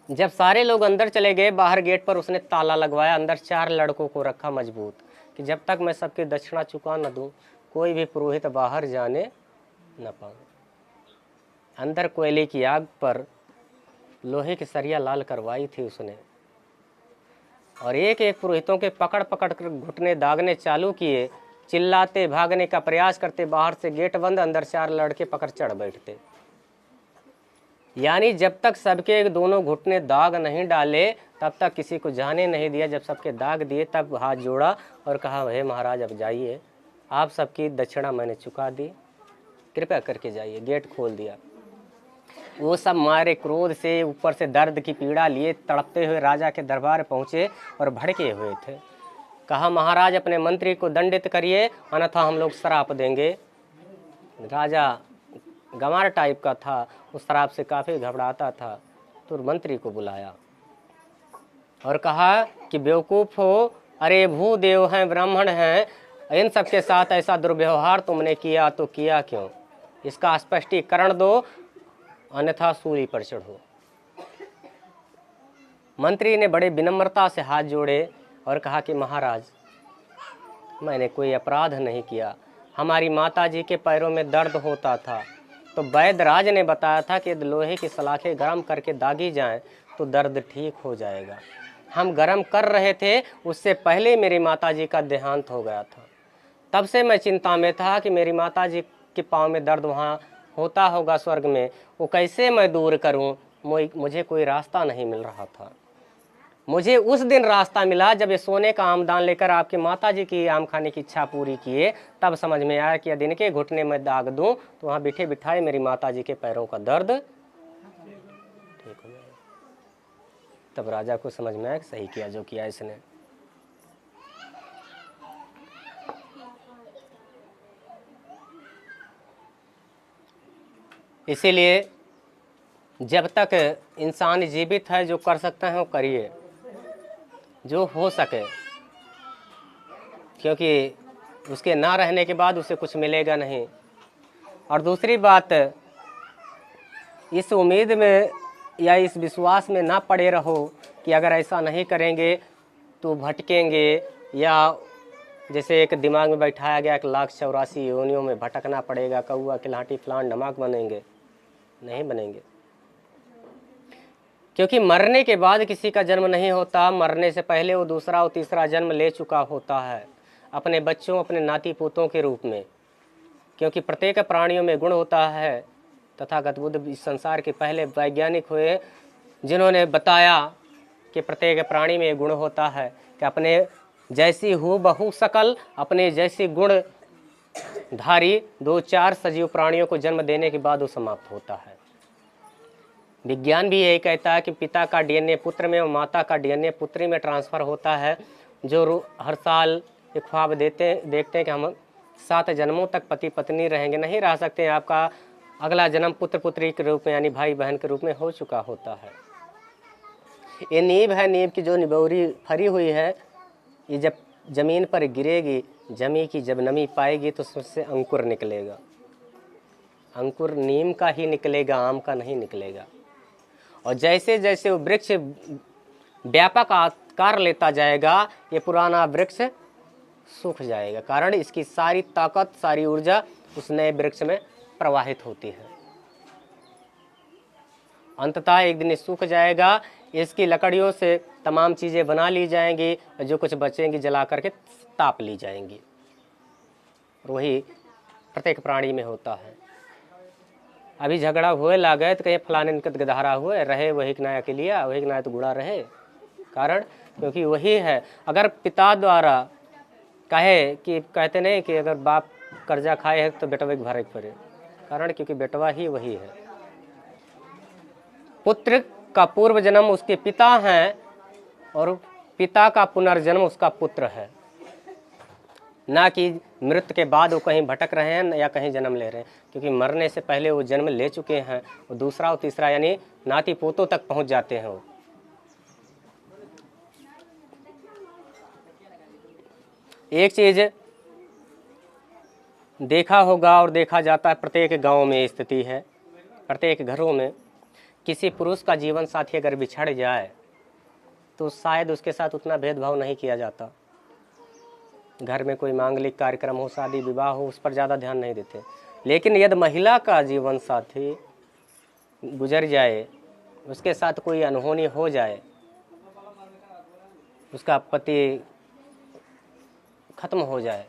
जब सारे लोग अंदर चले गए, बाहर गेट पर उसने ताला लगवाया। अंदर 4 लड़कों को रखा मजबूत कि जब तक मैं सबके दक्षिणा चुका न दूं, कोई भी पुरोहित बाहर जाने न पाए। अंदर कोयले की आग पर लोहे की सरिया लाल करवाई थी उसने, और एक एक पुरोहितों के पकड़ पकड़ कर घुटने दागने चालू किए। चिल्लाते भागने का प्रयास करते, बाहर से गेट बंद, अंदर 4 लड़के पकड़ चढ़ बैठते। यानी जब तक सबके दोनों घुटने दाग नहीं डाले तब तक किसी को जाने नहीं दिया। जब सबके दाग दिए तब हाथ जोड़ा और कहा हे महाराज अब जाइए, आप सबकी दक्षिणा मैंने चुका दी, कृपया करके जाइए। गेट खोल दिया। वो सब मारे क्रोध से, ऊपर से दर्द की पीड़ा लिए तड़पते हुए राजा के दरबार पहुँचे और भड़के हुए थे। कहा महाराज अपने मंत्री को दंडित करिए, अन्यथा हम लोग श्राप देंगे। राजा गंवार टाइप का था, उस श्राप से काफ़ी घबराता था। तो मंत्री को बुलाया और कहा कि बेवकूफ़ हो, अरे भूदेव हैं, ब्राह्मण हैं, इन सब के साथ ऐसा दुर्व्यवहार तुमने किया तो किया क्यों, इसका स्पष्टीकरण दो, अन्यथा सूली पर चढ़ो। मंत्री ने बड़े विनम्रता से हाथ जोड़े और कहा कि महाराज मैंने कोई अपराध नहीं किया, हमारी माताजी के पैरों में दर्द होता था तो वैद्यराज ने बताया था कि लोहे की सलाखें गर्म करके दागी जाएं तो दर्द ठीक हो जाएगा। हम गर्म कर रहे थे, उससे पहले मेरी माताजी का देहांत हो गया था। तब से मैं चिंता में था कि मेरी माता जी के पाँव में दर्द वहाँ होता होगा स्वर्ग में, वो कैसे मैं दूर करूं। मुझे कोई रास्ता नहीं मिल रहा था। मुझे उस दिन रास्ता मिला जब ये सोने का आमदान लेकर आपकी माता जी की आम खाने की इच्छा पूरी किए, तब समझ में आया कि यदि इनके घुटने में दाग दूं तो वहाँ बिठे बिठाए मेरी माता जी के पैरों का दर्द ठीक हो जाएगा। तब राजा को समझ में आया कि सही किया जो किया इसने। इसीलिए जब तक इंसान जीवित है जो कर सकते हैं वो करिए, जो हो सके, क्योंकि उसके ना रहने के बाद उसे कुछ मिलेगा नहीं। और दूसरी बात, इस उम्मीद में या इस विश्वास में ना पड़े रहो कि अगर ऐसा नहीं करेंगे तो भटकेंगे, या जैसे एक दिमाग में बैठाया गया 1,84 योनियों में भटकना पड़ेगा, कौआ किलाटी फलान ढमाक बनेंगे, नहीं बनेंगे। क्योंकि मरने के बाद किसी का जन्म नहीं होता, मरने से पहले वो दूसरा और तीसरा जन्म ले चुका होता है अपने बच्चों, अपने नाती पोतों के रूप में। क्योंकि प्रत्येक प्राणियों में गुण होता है। तथागत बुद्ध इस संसार के पहले वैज्ञानिक हुए जिन्होंने बताया कि प्रत्येक प्राणी में गुण होता है, कि अपने जैसी हूबहू शकल, अपने जैसी गुण धारी 2-4 सजीव प्राणियों को जन्म देने के बाद वो समाप्त होता है। विज्ञान भी यही कहता है कि पिता का डीएनए पुत्र में और माता का डीएनए पुत्री में ट्रांसफ़र होता है, जो हर साल एक ख्वाब देखते हैं कि हम 7 जन्मों तक पति पत्नी रहेंगे। नहीं रह सकते हैं, आपका अगला जन्म पुत्र पुत्री के रूप में यानी भाई बहन के रूप में हो चुका होता है। ये नींव है, नींव की जो निबौरी फरी हुई है, ये जब जमीन पर गिरेगी, जमी की जब नमी पाएगी तो उससे अंकुर निकलेगा। अंकुर नीम का ही निकलेगा, आम का नहीं निकलेगा। और जैसे जैसे वो वृक्ष व्यापक आकार लेता जाएगा, ये पुराना वृक्ष सूख जाएगा, कारण इसकी सारी ताकत, सारी ऊर्जा उस नए वृक्ष में प्रवाहित होती है। अंततः एक दिन सूख जाएगा, इसकी लकड़ियों से तमाम चीज़ें बना ली जाएंगी, और जो कुछ बचेंगी जला करके ताप ली जाएंगी। वही प्रत्येक प्राणी में होता है। अभी झगड़ा हुए लागे तो कहीं फलाने निकट गधारा हुए रहे, वही कनाया के लिए वही कनाया तो गुड़ा रहे। कारण क्योंकि वही है। अगर पिता द्वारा कहे कि कहते नहीं कि अगर बाप कर्जा खाए है तो बेटवा के भरे पड़े, कारण क्योंकि बेटवा ही वही है। पुत्र का पूर्व जन्म उसके पिता हैं और पिता का पुनर्जन्म उसका पुत्र है, ना कि मृत्यु के बाद वो कहीं भटक रहे हैं या कहीं जन्म ले रहे हैं। क्योंकि मरने से पहले वो जन्म ले चुके हैं, वो दूसरा और तीसरा यानी नाती पोतों तक पहुंच जाते हैं। वो एक चीज देखा होगा और देखा जाता है, प्रत्येक गांव में स्थिति है, प्रत्येक घरों में किसी पुरुष का जीवन साथी अगर बिछड़ जाए तो शायद उसके साथ उतना भेदभाव नहीं किया जाता। घर में कोई मांगलिक कार्यक्रम हो, शादी विवाह हो, उस पर ज़्यादा ध्यान नहीं देते। लेकिन यदि महिला का जीवन साथी गुजर जाए, उसके साथ कोई अनहोनी हो जाए, उसका पति खत्म हो जाए,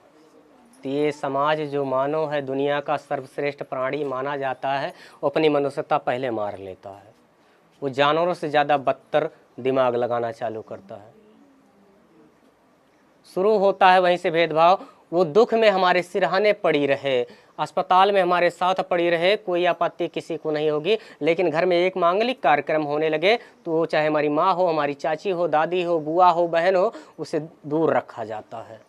तो ये समाज जो मानव है, दुनिया का सर्वश्रेष्ठ प्राणी माना जाता है, वो अपनी मनुष्यता पहले मार लेता है। वो जानवरों से ज़्यादा बदतर दिमाग लगाना चालू करता है। शुरू होता है वहीं से भेदभाव। वो दुख में हमारे सिरहाने पड़ी रहे, अस्पताल में हमारे साथ पड़ी रहे, कोई आपत्ति किसी को नहीं होगी। लेकिन घर में एक मांगलिक कार्यक्रम होने लगे तो वो चाहे हमारी माँ हो, हमारी चाची हो, दादी हो, बुआ हो, बहन हो, उसे दूर रखा जाता है।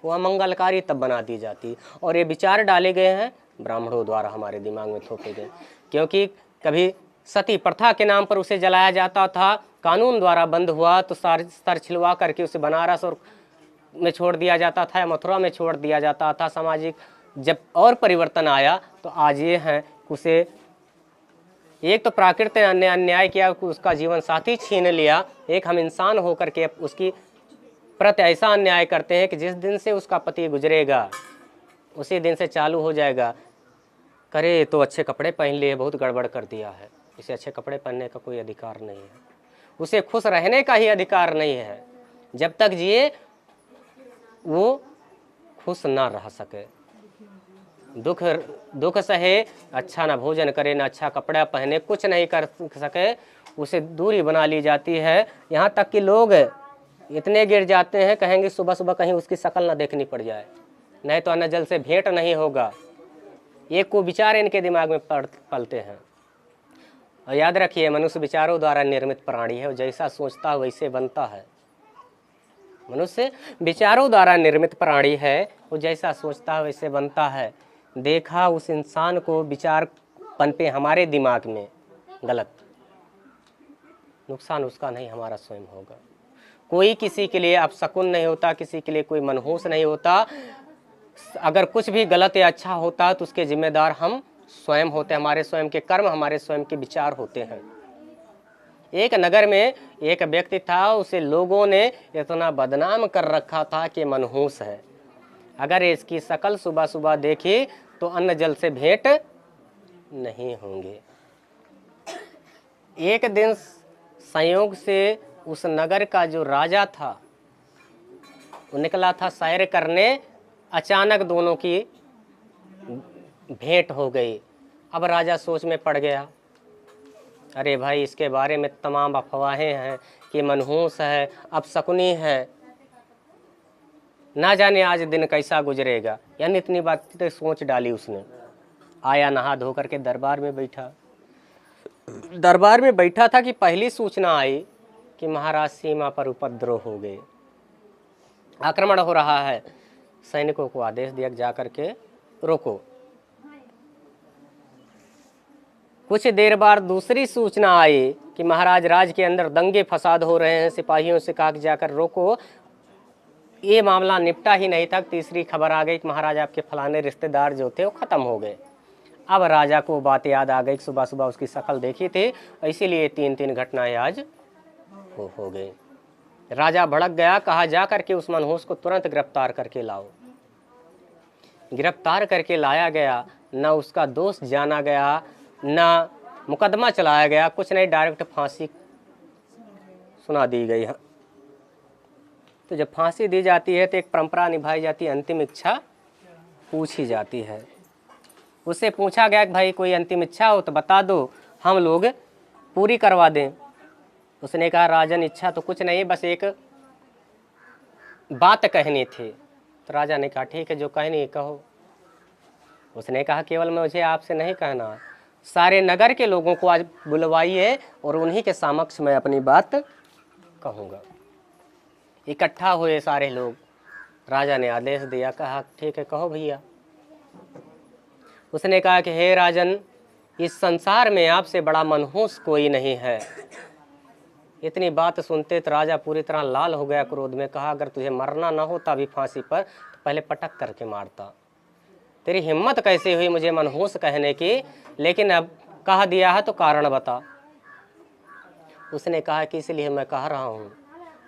वो अमंगलकारी तब बना दी जाती। और ये विचार डाले गए हैं ब्राह्मणों द्वारा, हमारे दिमाग में थोपे गए। क्योंकि कभी सती प्रथा के नाम पर उसे जलाया जाता था, कानून द्वारा बंद हुआ तो सर छिलवा करके उसे बनारस और में छोड़ दिया जाता था, मथुरा में छोड़ दिया जाता था। सामाजिक जब और परिवर्तन आया तो आज ये है, उसे एक तो प्राकृतिक ने अन्याय किया, उसका जीवन साथी छीन लिया। एक हम इंसान होकर के उसकी प्रति ऐसा अन्याय करते हैं कि जिस दिन से उसका पति गुजरेगा उसी दिन से चालू हो जाएगा, करे तो अच्छे कपड़े पहन लिए, बहुत गड़बड़ कर दिया है, इसे अच्छे कपड़े पहनने का कोई अधिकार नहीं है, उसे खुश रहने का ही अधिकार नहीं है। जब तक जिए वो खुश ना रह सके। दुख दुख सहे, अच्छा ना भोजन करे, ना अच्छा कपड़ा पहने, कुछ नहीं कर सके, उसे दूरी बना ली जाती है। यहाँ तक कि लोग इतने गिर जाते हैं, कहेंगे सुबह सुबह कहीं उसकी शक्ल ना देखनी पड़ जाए, नहीं तो अन्न जल से भेंट नहीं होगा। ये को विचार इनके दिमाग में पलते हैं। और याद रखिए, मनुष्य विचारों द्वारा निर्मित प्राणी है, और जैसा सोचता है वैसे बनता है। मनुष्य विचारों द्वारा निर्मित प्राणी है, वो जैसा सोचता है वैसे बनता है। देखा उस इंसान को विचार पनपे हमारे दिमाग में गलत, नुकसान उसका नहीं, हमारा स्वयं होगा। कोई किसी के लिए अपशकुन नहीं होता, किसी के लिए कोई मनहूस नहीं होता। अगर कुछ भी गलत या अच्छा होता तो उसके जिम्मेदार हम स्वयं होते हैं, हमारे स्वयं के कर्म, हमारे स्वयं के विचार होते हैं। एक नगर में एक व्यक्ति था, उसे लोगों ने इतना बदनाम कर रखा था कि मनहूस है। अगर इसकी शक्ल सुबह सुबह देखी तो अन्न जल से भेंट नहीं होंगे। एक दिन संयोग से उस नगर का जो राजा था वो निकला था सैर करने, अचानक दोनों की भेंट हो गई। अब राजा सोच में पड़ गया, अरे भाई इसके बारे में तमाम अफवाहें हैं कि मनहूस है, अपशकुनी है, ना जाने आज दिन कैसा गुजरेगा। यानी इतनी बातें सोच डाली उसने। आया, नहा धो करके दरबार में बैठा। दरबार में बैठा था कि पहली सूचना आई कि महाराज सीमा पर उपद्रव हो गए, आक्रमण हो रहा है। सैनिकों को आदेश दिया जा करके रोको। कुछ देर बाद दूसरी सूचना आई कि महाराज राज के अंदर दंगे फसाद हो रहे हैं, सिपाहियों से कहा जाकर रोको। ये मामला निपटा ही नहीं था, तीसरी खबर आ गई कि महाराज आपके फलाने रिश्तेदार जो थे वो खत्म हो गए। अब राजा को बात याद आ गई, सुबह सुबह उसकी शक्ल देखी थी, इसीलिए तीन घटनाएं आज हो गई। राजा भड़क गया, कहा जा करके उस मनहूस को तुरंत गिरफ्तार करके लाओ। गिरफ्तार करके लाया गया, न उसका दोष जाना गया, न मुकदमा चलाया गया, कुछ नहीं, डायरेक्ट फांसी सुना दी गई। तो जब फांसी दी जाती है तो एक परंपरा निभाई जाती है, अंतिम इच्छा पूछी जाती है। उससे पूछा गया कि भाई कोई अंतिम इच्छा हो तो बता दो, हम लोग पूरी करवा दें। उसने कहा राजन इच्छा तो कुछ नहीं, बस एक बात कहनी थी। तो राजा ने कहा ठीक है, जो कहनी है कहो। उसने कहा केवल मुझे आपसे नहीं कहना, सारे नगर के लोगों को आज बुलवाइए और उन्हीं के समक्ष मैं अपनी बात कहूँगा। इकट्ठा हुए सारे लोग, राजा ने आदेश दिया, कहा ठीक है कहो भैया। उसने कहा कि हे राजन, इस संसार में आपसे बड़ा मनहूस कोई नहीं है। इतनी बात सुनते तो राजा पूरी तरह लाल हो गया क्रोध में। कहा अगर तुझे मरना ना होता अभी फांसी पर तो पहले पटक करके मारता। तेरी हिम्मत कैसे हुई मुझे मनहूस कहने की, लेकिन अब कह दिया है तो कारण बता। उसने कहा कि इसलिए मैं कह रहा हूँ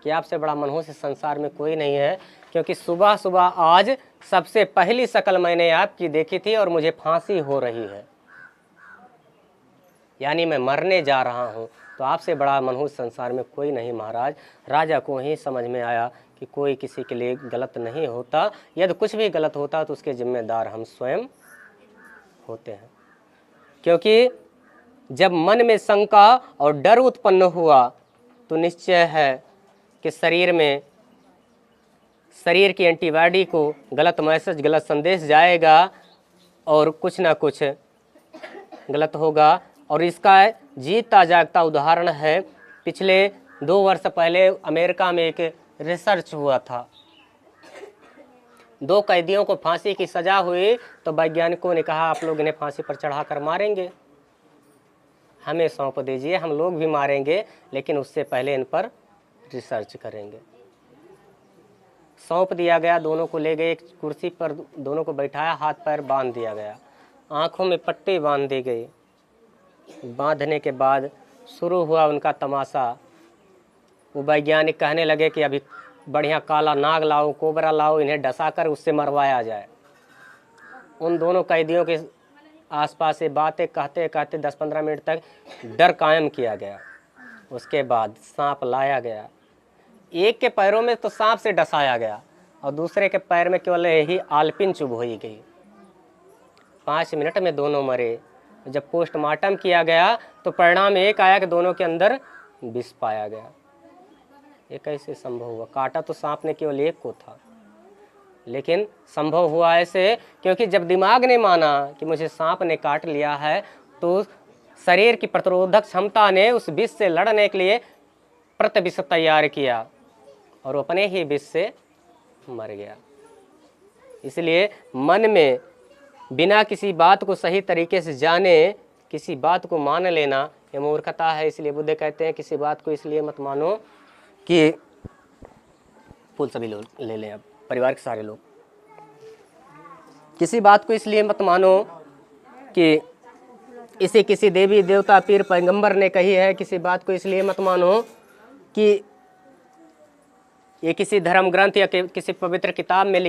कि आपसे बड़ा मनहूस इस संसार में कोई नहीं है, क्योंकि सुबह सुबह आज सबसे पहली शक्ल मैंने आपकी देखी थी और मुझे फांसी हो रही है, यानी मैं मरने जा रहा हूँ। तो आपसे बड़ा मनहूस संसार में कोई नहीं महाराज। राजा को ही समझ में आया कि कोई किसी के लिए गलत नहीं होता, यदि कुछ भी गलत होता तो उसके जिम्मेदार हम स्वयं होते हैं। क्योंकि जब मन में शंका और डर उत्पन्न हुआ तो निश्चय है कि शरीर की एंटीबॉडी को गलत मैसेज, गलत संदेश जाएगा और कुछ ना कुछ गलत होगा। और इसका जीता जागता उदाहरण है, पिछले 2 वर्ष पहले अमेरिका में एक रिसर्च हुआ था। 2 कैदियों को फांसी की सजा हुई तो वैज्ञानिकों ने कहा आप लोग इन्हें फांसी पर चढ़ाकर मारेंगे, हमें सौंप दीजिए, हम लोग भी मारेंगे, लेकिन उससे पहले इन पर रिसर्च करेंगे। सौंप दिया गया, दोनों को ले गए, एक कुर्सी पर दोनों को बैठाया, हाथ पैर बांध दिया गया, आंखों में पट्टी बांध दी गई। बांधने के बाद शुरू हुआ उनका तमाशा। वो वैज्ञानिक कहने लगे कि अभी बढ़िया काला नाग लाओ, कोबरा लाओ, इन्हें डसा कर उससे मरवाया जाए। उन दोनों कैदियों के आसपास से बातें कहते कहते 10-15 मिनट तक डर कायम किया गया। उसके बाद सांप लाया गया, एक के पैरों में तो सांप से डसाया गया, और दूसरे के पैर में केवल यही आलपिन चुभ हो गई। 5 मिनट में दोनों मरे। जब पोस्टमार्टम किया गया तो परिणाम एक आया कि दोनों के अंदर विष पाया गया। ये कैसे संभव हुआ? काटा तो सांप ने केवल एक को था, लेकिन संभव हुआ ऐसे क्योंकि जब दिमाग ने माना कि मुझे सांप ने काट लिया है, तो शरीर की प्रतिरोधक क्षमता ने उस विष से लड़ने के लिए प्रतिविष तैयार किया और वो अपने ही विष से मर गया। इसलिए मन में बिना किसी बात को सही तरीके से जाने किसी बात को मान लेना ये मूर्खता है। इसलिए बुद्ध कहते हैं किसी बात को इसलिए मत मानो कि फूल सभी लोग ले लें, अब परिवार के सारे लोग, किसी बात को इसलिए मत मानो कि इसे किसी देवी देवता पीर पैगंबर ने कही है। किसी बात को इसलिए मत मानो कि ये किसी धर्म ग्रंथ या किसी पवित्र किताब में